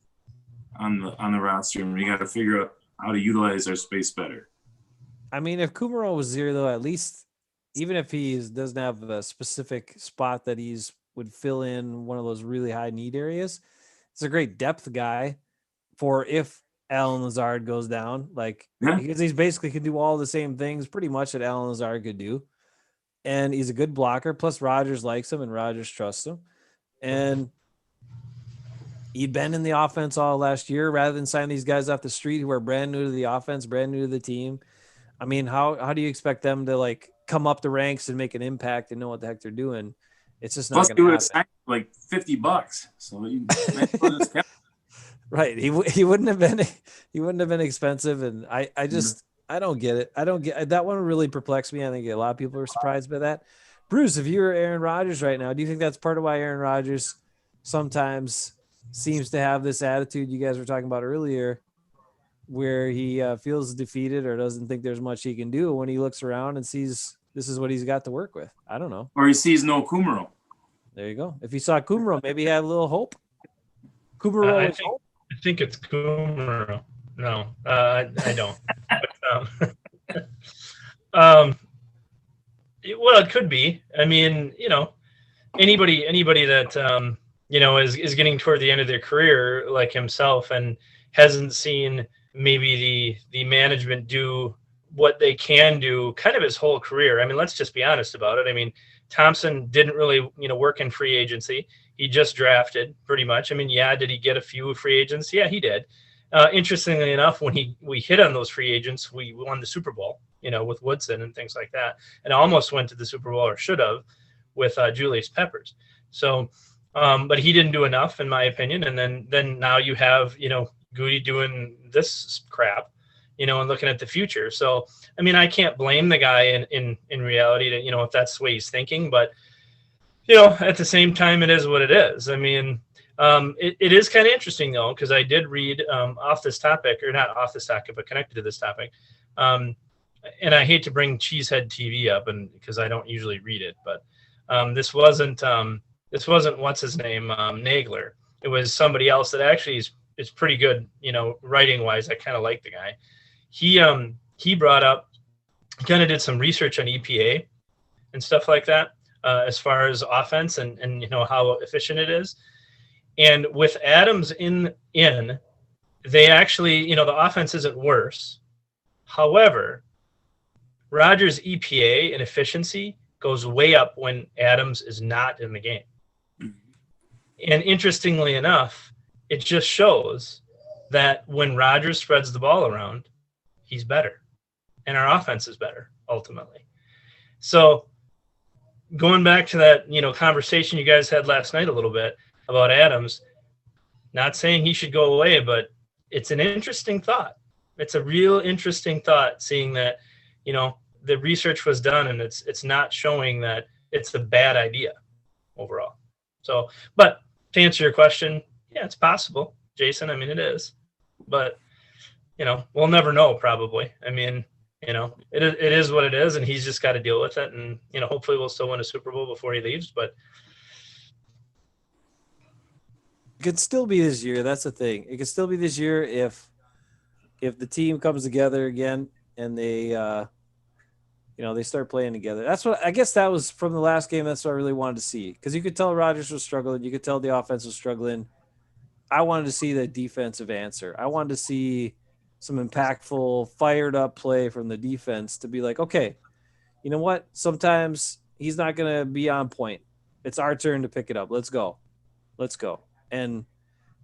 on the roster, and we got to figure out how to utilize our space better. I mean, if Kumaro was here, though, at least even if he doesn't have a specific spot that would fill in one of those really high need areas, it's a great depth guy for if Allen Lazard goes down, because he's basically can do all the same things pretty much that Allen Lazard could do. And he's a good blocker. Plus Rodgers likes him and Rodgers trusts him. And he'd been in the offense all last year rather than sign these guys off the street who are brand new to the offense, brand new to the team. I mean, how do you expect them to come up the ranks and make an impact and know what the heck they're doing? It's just not going to happen. Like $50. So right. He wouldn't have been expensive. And I don't get it. I don't get that one. Really perplexed me. I think a lot of people are surprised by that. Bruce, if you were Aaron Rodgers right now, do you think that's part of why Aaron Rodgers sometimes seems to have this attitude you guys were talking about earlier, where he feels defeated or doesn't think there's much he can do when he looks around and sees this is what he's got to work with? I don't know. Or he sees no Kumaro. There you go. If he saw Kumaro, maybe he had a little hope. Kumaro I think it's Kumaro. No, I don't. But, well, it could be. I mean, anybody that is getting toward the end of their career like himself and hasn't seen maybe the management do what they can do kind of his whole career. I mean, let's just be honest about it. I mean, Thompson didn't really, work in free agency. He just drafted pretty much. I mean, yeah, did he get a few free agents? Yeah, he did. Interestingly enough, when we hit on those free agents, we won the Super Bowl, with Woodson and things like that, and almost went to the Super Bowl, or should have, with Julius Peppers. So, but he didn't do enough, in my opinion. And then now you have, Goody doing this crap, and looking at the future. So, I mean, I can't blame the guy in reality to, if that's the way he's thinking, but, at the same time, it is what it is. I mean, it is kind of interesting though, because I did read off this topic, or not off this topic, but connected to this topic. And I hate to bring Cheesehead TV up, and because I don't usually read it, but this wasn't what's his name, Nagler. It was somebody else that actually is pretty good, writing wise. I kind of like the guy. He brought up, kind of did some research on EPA and stuff like that, as far as offense and how efficient it is. And with Adams in, they actually, the offense isn't worse. However, Rodgers' EPA and efficiency goes way up when Adams is not in the game. And interestingly enough, it just shows that when Rodgers spreads the ball around, he's better. And our offense is better, ultimately. So going back to that, conversation you guys had last night a little bit about Adams, not saying he should go away, but it's an interesting thought. It's a real interesting thought, seeing that, the research was done and it's not showing that it's a bad idea overall. So, but to answer your question, yeah, it's possible, Jason. I mean, it is, but we'll never know probably. I mean, it is what it is, and he's just got to deal with it. And, hopefully we'll still win a Super Bowl before he leaves, but It could still be this year. That's the thing. It could still be this year if the team comes together again and they they start playing together. That's what I guess that was from the last game. That's what I really wanted to see, because you could tell Rodgers was struggling. You could tell the offense was struggling. I wanted to see the defensive answer. I wanted to see some impactful, fired up play from the defense to be like, okay, you know what? Sometimes he's not going to be on point. It's our turn to pick it up. Let's go. And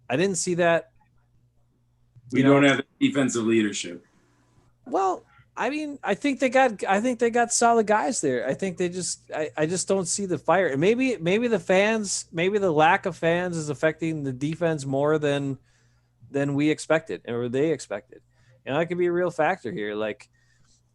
I didn't see that. We don't have defensive leadership. Well, I mean, I think they got solid guys there. I think I just don't see the fire. And maybe the lack of fans is affecting the defense more than we expected or they expected. And that could be a real factor here. Like,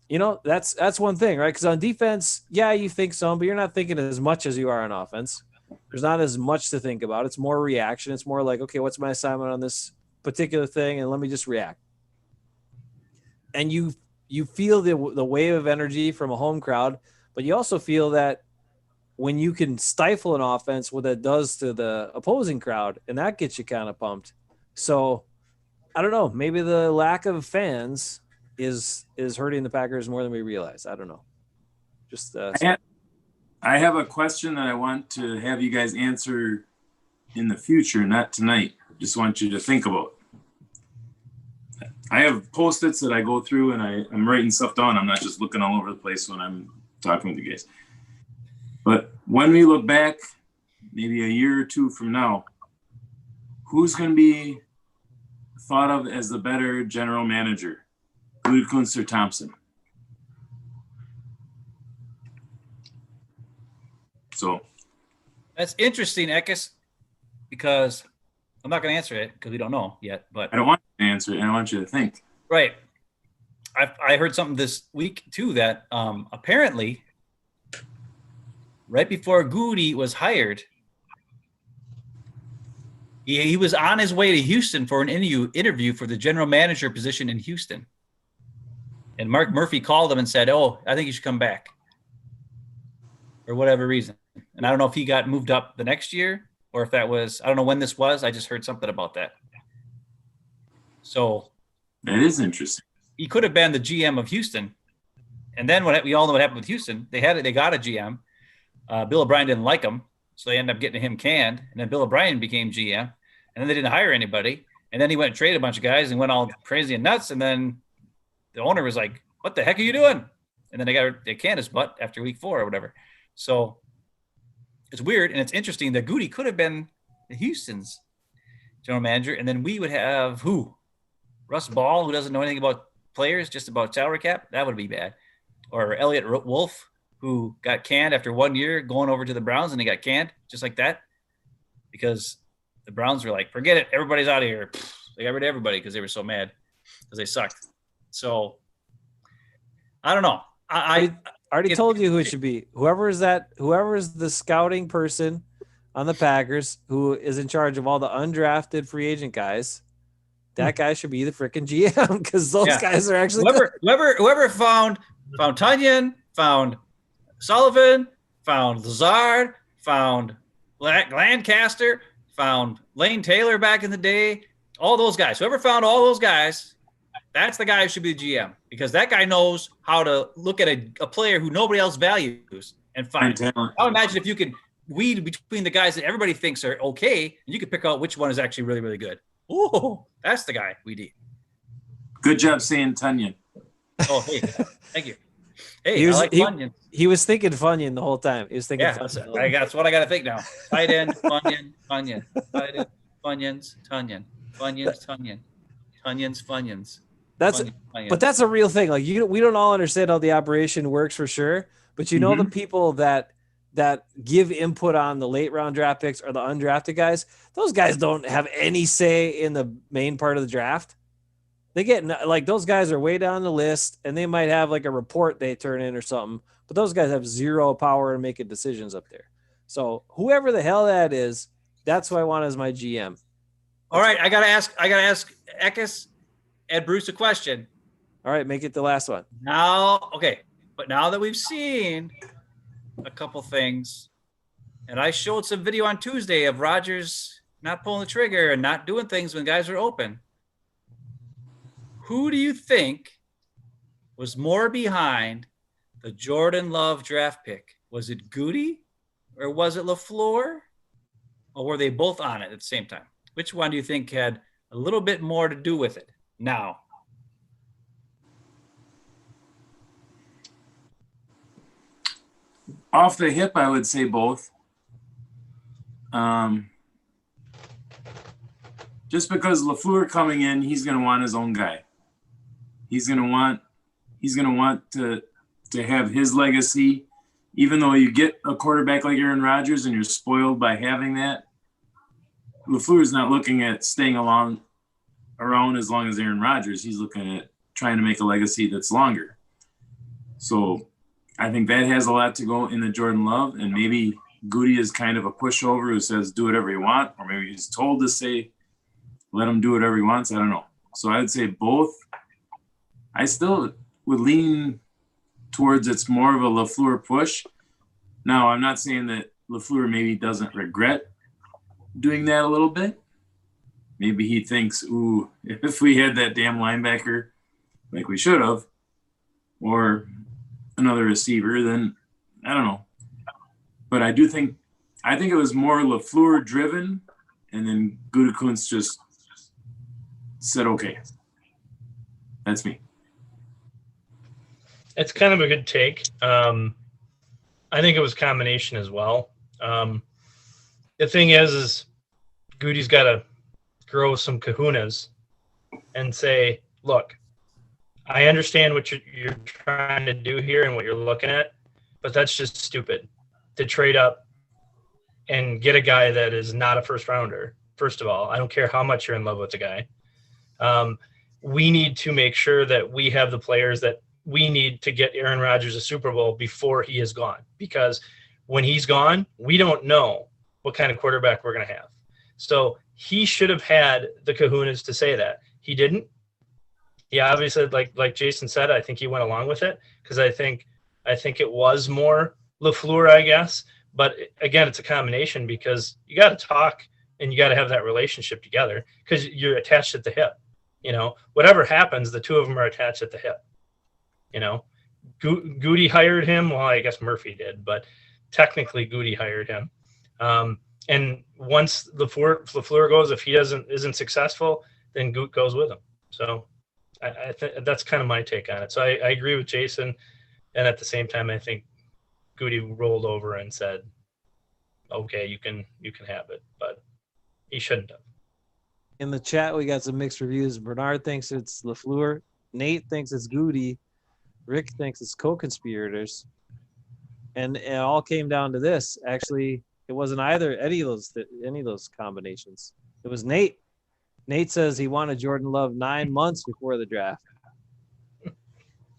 that's one thing, right? Because on defense, yeah, you think some, but you're not thinking as much as you are on offense. There's not as much to think about. It's more reaction. It's more like, okay, what's my assignment on this particular thing, and let me just react. And you feel the wave of energy from a home crowd, but you also feel that when you can stifle an offense, what that does to the opposing crowd, and that gets you kind of pumped. So I don't know. Maybe the lack of fans is hurting the Packers more than we realize. I don't know. Just I have a question that I want to have you guys answer in the future, not tonight. Just want you to think about. I have Post-its that I go through, and I'm writing stuff down. I'm not just looking all over the place when I'm talking with you guys. But when we look back, maybe a year or two from now, who's going to be thought of as the better general manager, Gutekunst or Thompson? So that's interesting, Ekis, because I'm not going to answer it because we don't know yet. But I don't want you to answer it. I want you to think. Right. I heard something this week too that apparently right before Goody was hired, he was on his way to Houston for an interview for the general manager position in Houston. And Mark Murphy called him and said, "Oh, I think you should come back," for whatever reason. And I don't know if he got moved up the next year or if that was, I don't know when this was. I just heard something about that. So that is interesting. He could have been the GM of Houston. And then we all know what happened with Houston. They got a GM. Bill O'Brien didn't like him, so they ended up getting him canned. And then Bill O'Brien became GM. And then they didn't hire anybody. And then he went and traded a bunch of guys and went all crazy and nuts. And then the owner was like, "What the heck are you doing?" And then they canned his butt after week 4 or whatever. So it's weird, and it's interesting that Goody could have been Houston's general manager, and then we would have who? Russ Ball, who doesn't know anything about players, just about salary cap. That would be bad. Or Elliott Wolf, who got canned after 1 year going over to the Browns, and he got canned just like that because the Browns were like, "Forget it, everybody's out of here." They got rid of everybody because they were so mad because they sucked. So I don't know. I already told you who it should be. Whoever is the scouting person on the Packers who is in charge of all the undrafted free agent guys, that guy should be the freaking GM because those guys are actually whoever found Tunyon, found Sullivan, found Lazard, found Lancaster, found Lane Taylor back in the day, all those guys. Whoever found all those guys, that's the guy who should be the GM because that guy knows how to look at a player who nobody else values and find talent. I would imagine if you could weed between the guys that everybody thinks are okay, and you could pick out which one is actually really, really good. Oh, that's the guy we need. Good job saying Tunyon. Oh, hey, thank you. Hey, I like Funyun. He was thinking Funyun the whole time. He was thinking that's what I got to think now. Tight end, Funyun. Tight end, Funyuns, Tunyon. Funyuns, Tunyon. Tunyons, Funyuns. But that's a real thing. Like we don't all understand how the operation works for sure. But you know the people that give input on the late round draft picks or the undrafted guys, those guys don't have any say in the main part of the draft. They get like those guys are way down the list and they might have like a report they turn in or something, but those guys have zero power in making decisions up there. So whoever the hell that is, that's who I want as my GM. All right. I gotta ask Ekis, Ed Bruce a question. All right. Make it the last one. Now, okay. But now that we've seen a couple things, and I showed some video on Tuesday of Rodgers not pulling the trigger and not doing things when guys are open. Who do you think was more behind the Jordan Love draft pick? Was it Goody or was it LaFleur? Or were they both on it at the same time? Which one do you think had a little bit more to do with it now? Off the hip, I would say both. Just because LaFleur coming in, he's going to want his own guy. He's going to want to have his legacy. Even though you get a quarterback like Aaron Rodgers and you're spoiled by having that, LaFleur's not looking at staying around as long as Aaron Rodgers. He's looking at trying to make a legacy that's longer. So I think that has a lot to go in the Jordan Love, and maybe Goody is kind of a pushover who says do whatever you want, or maybe he's told to say let him do whatever he wants. I don't know. So I'd say both. I still would lean towards it's more of a LaFleur push. Now, I'm not saying that LaFleur maybe doesn't regret doing that a little bit. Maybe he thinks, ooh, if we had that damn linebacker like we should have, or another receiver, then I don't know. But I think it was more LaFleur driven, and then Gutekunst just said, okay. That's me. It's kind of a good take. I think it was a combination as well. The thing is Goody's got to grow some kahunas and say, look, I understand what you're trying to do here and what you're looking at, but that's just stupid to trade up and get a guy that is not a first rounder. First of all, I don't care how much you're in love with the guy. We need to make sure that we have the players that we need to get Aaron Rodgers a Super Bowl before he is gone, because when he's gone, we don't know what kind of quarterback we're going to have. So he should have had the kahunas to say that. He didn't. He obviously, like Jason said, I think he went along with it because I think it was more LaFleur, I guess. But again, it's a combination because you got to talk and you got to have that relationship together because you're attached at the hip. You know, whatever happens, the two of them are attached at the hip. You know, Goody hired him. Well, I guess Murphy did, but technically Goody hired him. And once LaFleur goes, if he isn't successful, then Goot goes with him. So I think that's kind of my take on it. So I agree with Jason. And at the same time, I think Goody rolled over and said, okay, you can have it, but he shouldn't have. In the chat, we got some mixed reviews. Bernard thinks it's LaFleur. Nate thinks it's Goody. Rick thinks it's co-conspirators. And it all came down to this. Actually, it wasn't either any of those combinations. It was Nate. Nate says he wanted Jordan Love 9 months before the draft.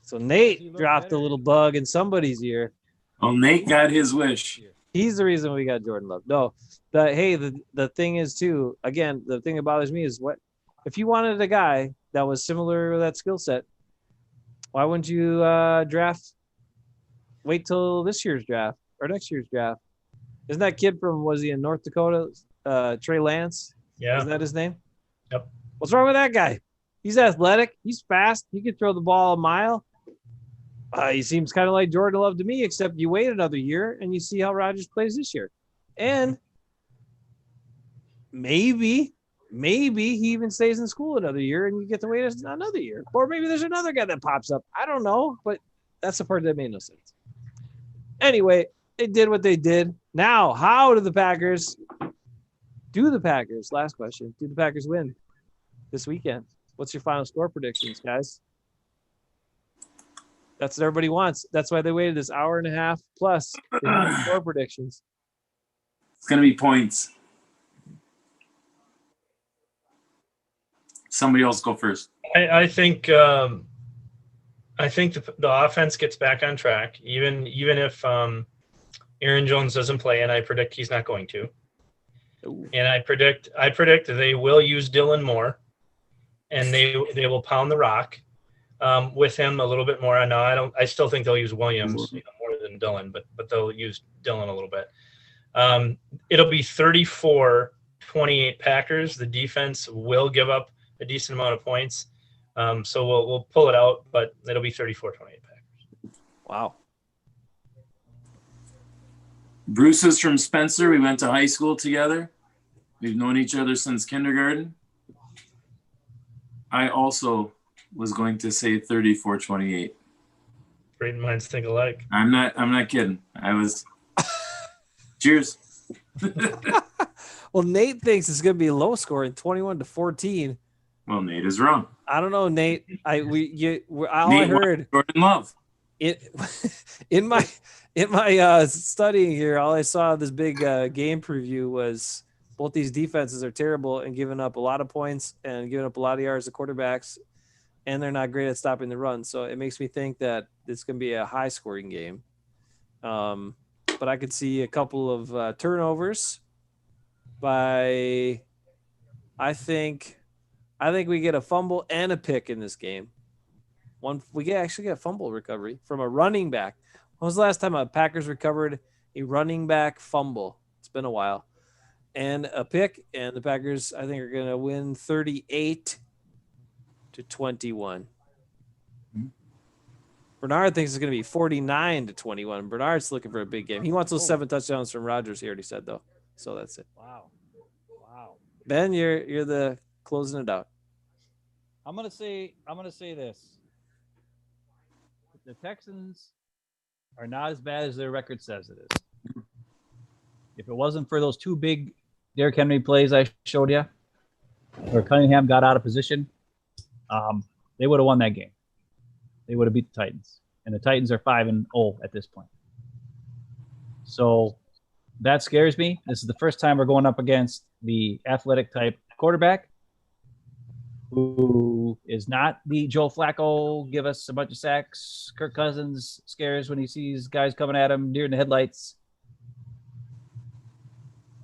So Nate dropped a little bug in somebody's ear. Well, Nate got his wish. He's the reason we got Jordan Love. No, the thing is too. Again, the thing that bothers me is what if you wanted a guy that was similar to that skill set. Why wouldn't you draft? Wait till this year's draft or next year's draft. Isn't that kid from was he in North Dakota? Trey Lance. Yeah. Isn't that his name? Yep. What's wrong with that guy? He's athletic. He's fast. He can throw the ball a mile. He seems kind of like Jordan Love to me, except you wait another year and you see how Rodgers plays this year. And maybe he even stays in school another year and you get to wait another year. Or maybe there's another guy that pops up. I don't know, but that's the part that made no sense. Anyway, they did what they did. Now, how do the Packers last question, do the Packers win this weekend? What's your final score predictions, guys? That's what everybody wants. That's why they waited this hour and a half plus to have score predictions. It's going to be points. Somebody else go first. I think the offense gets back on track, even if Aaron Jones doesn't play, and I predict he's not going to. Ooh. And I predict they will use Dylan more, and they will pound the rock with him a little bit more. I still think they'll use Williams more than Dylan, but they'll use Dylan a little bit. It'll be 34-28 Packers. The defense will give up a decent amount of points. So we'll pull it out, but it'll be 34-28 Packers. Wow. Bruce is from Spencer. We went to high school together. We've known each other since kindergarten. I also was going to say 34-28. Great minds think alike. I'm not kidding. I was. Cheers. Well, Nate thinks it's going to be low scoring, 21-14. Well, Nate is wrong. I don't know, Nate. I heard Jordan Love. In my studying here, all I saw this big game preview was both these defenses are terrible and giving up a lot of points and giving up a lot of yards to quarterbacks, and they're not great at stopping the run. So it makes me think that it's going to be a high scoring game. But I could see a couple of turnovers by, I think we get a fumble and a pick in this game. We actually get a fumble recovery from a running back. When was the last time a Packers recovered a running back fumble? It's been a while. And a pick, and the Packers, I think, are going to win 38-21. Bernard thinks it's going to be 49-21. Bernard's looking for a big game. He wants those 7 touchdowns from Rodgers, he already said, though. So that's it. Wow. Ben, you're the closing it out. I'm gonna say this. The Texans are not as bad as their record says it is. If it wasn't for those 2 big Derrick Henry plays I showed you, where Cunningham got out of position, they would have won that game. They would have beat the Titans, and the Titans are 5-0 at this point. So that scares me. This is the first time we're going up against the athletic type quarterback, who is not the Joe Flacco, give us a bunch of sacks, Kirk Cousins scares when he sees guys coming at him deer in the headlights.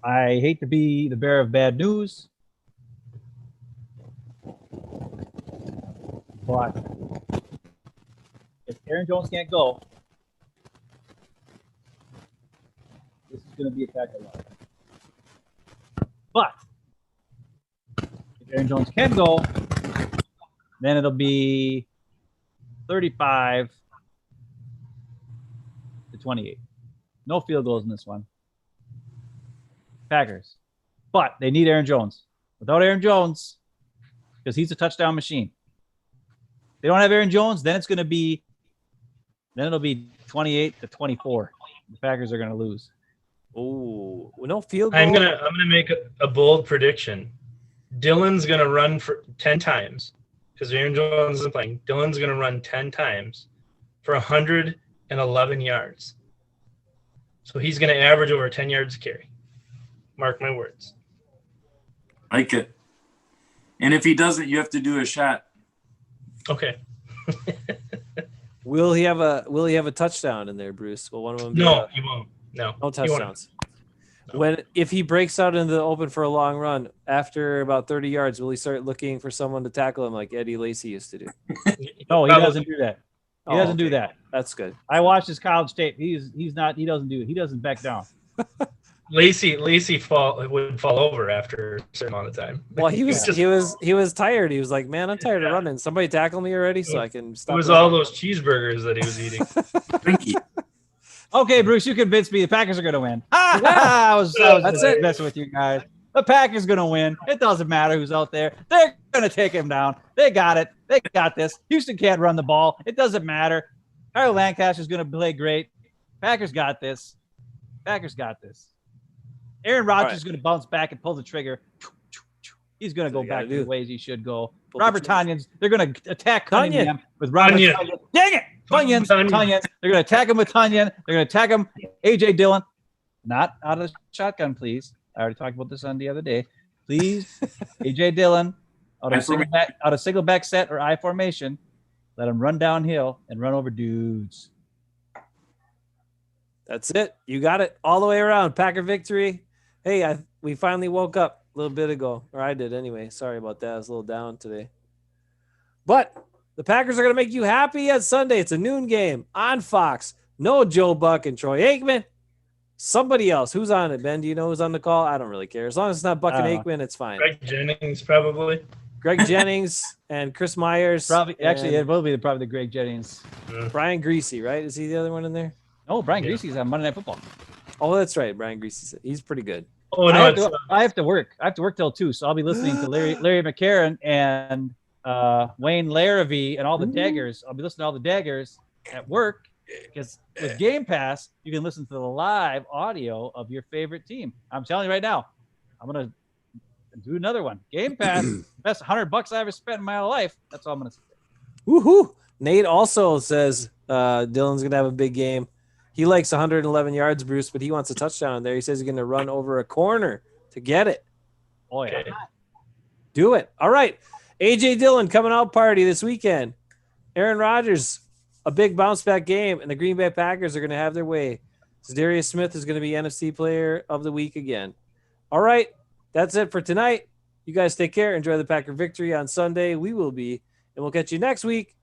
I hate to be the bearer of bad news, but if Aaron Jones can't go, this is going to be a Packer loss. But if Aaron Jones can go, then it'll be 35-28. No field goals in this one. Packers. But they need Aaron Jones. Without Aaron Jones, because he's a touchdown machine. They don't have Aaron Jones, then it'll be 28-24. The Packers are going to lose. Oh, no field goal. I'm gonna make a bold prediction. Dylan's gonna run for 10 times because Aaron Jones isn't playing. Dylan's gonna run 10 times for 111 yards. So he's gonna average over 10 yards a carry. Mark my words. Like it. And if he doesn't, you have to do a shot. Okay. Will he have a touchdown in there, Bruce? Will one of them be No, he won't. No. no He won't. touchdowns? No. If he breaks out into the open for a long run after about 30 yards, will he start looking for someone to tackle him like Eddie Lacy used to do? No, he doesn't do that. He doesn't do okay. that. That's good. I watched his college tape. He's not. He doesn't do it. He doesn't back down. Lacey would fall over after a certain amount of time. Well, he was tired. He was like, "Man, I'm tired of running. Somebody tackle me already, so I can It stop." was running." all those cheeseburgers that he was eating. Twinkie. Okay, Bruce, you convinced me. The Packers are going to win. I was That's just it. messing with you guys. The Packers going to win. It doesn't matter who's out there. They're going to take him down. They got it. They got this. Houston can't run the ball. It doesn't matter. Kyle Lancaster's going to play great. Packers got this. Packers got this. Aaron Rodgers is going to bounce back and pull the trigger. He's going to go back to the ways he should go. Robert Tonyan's, they're going to attack Cunningham with Robert Tonyan. Dang it! Tunyon. They're going to attack him with Tunyon. They're going to attack him. A.J. Dillon. Not out of the shotgun, please. I already talked about this on the other day. Please, A.J. Dillon, out of single back set or I formation, let him run downhill and run over dudes. That's it. You got it all the way around. Packer victory. Hey, we finally woke up a little bit ago, or I did anyway. Sorry about that. I was a little down today. But the Packers are going to make you happy on Sunday. It's a noon game on Fox. No Joe Buck and Troy Aikman. Somebody else. Who's on it, Ben? Do you know who's on the call? I don't really care. As long as it's not Buck and Aikman, it's fine. Greg Jennings, probably. Greg Jennings and Chris Myers. Probably. Actually, it will be probably the Greg Jennings. Brian Greasy, right? Is he the other one in there? Oh, Brian Greasy's on Monday Night Football. Oh, that's right. Brian Greasy. He's pretty good. Oh, no, I have to work. I have to work till 2, so I'll be listening to Larry McCarron and Wayne Larrivee and all the daggers. I'll be listening to all the daggers at work because with Game Pass, you can listen to the live audio of your favorite team. I'm telling you right now, I'm going to do another one. Game Pass, best $100 I ever spent in my life. That's all I'm going to say. Woohoo! Nate also says Dylan's going to have a big game. He likes 111 yards, Bruce, but he wants a touchdown in there. He says he's going to run over a corner to get it. Oh, yeah. Do it. All right. A.J. Dillon coming out party this weekend. Aaron Rodgers, a big bounce back game, and the Green Bay Packers are going to have their way. Zadarius Smith is going to be NFC Player of the Week again. All right. That's it for tonight. You guys take care. Enjoy the Packer victory on Sunday. We will be. And we'll catch you next week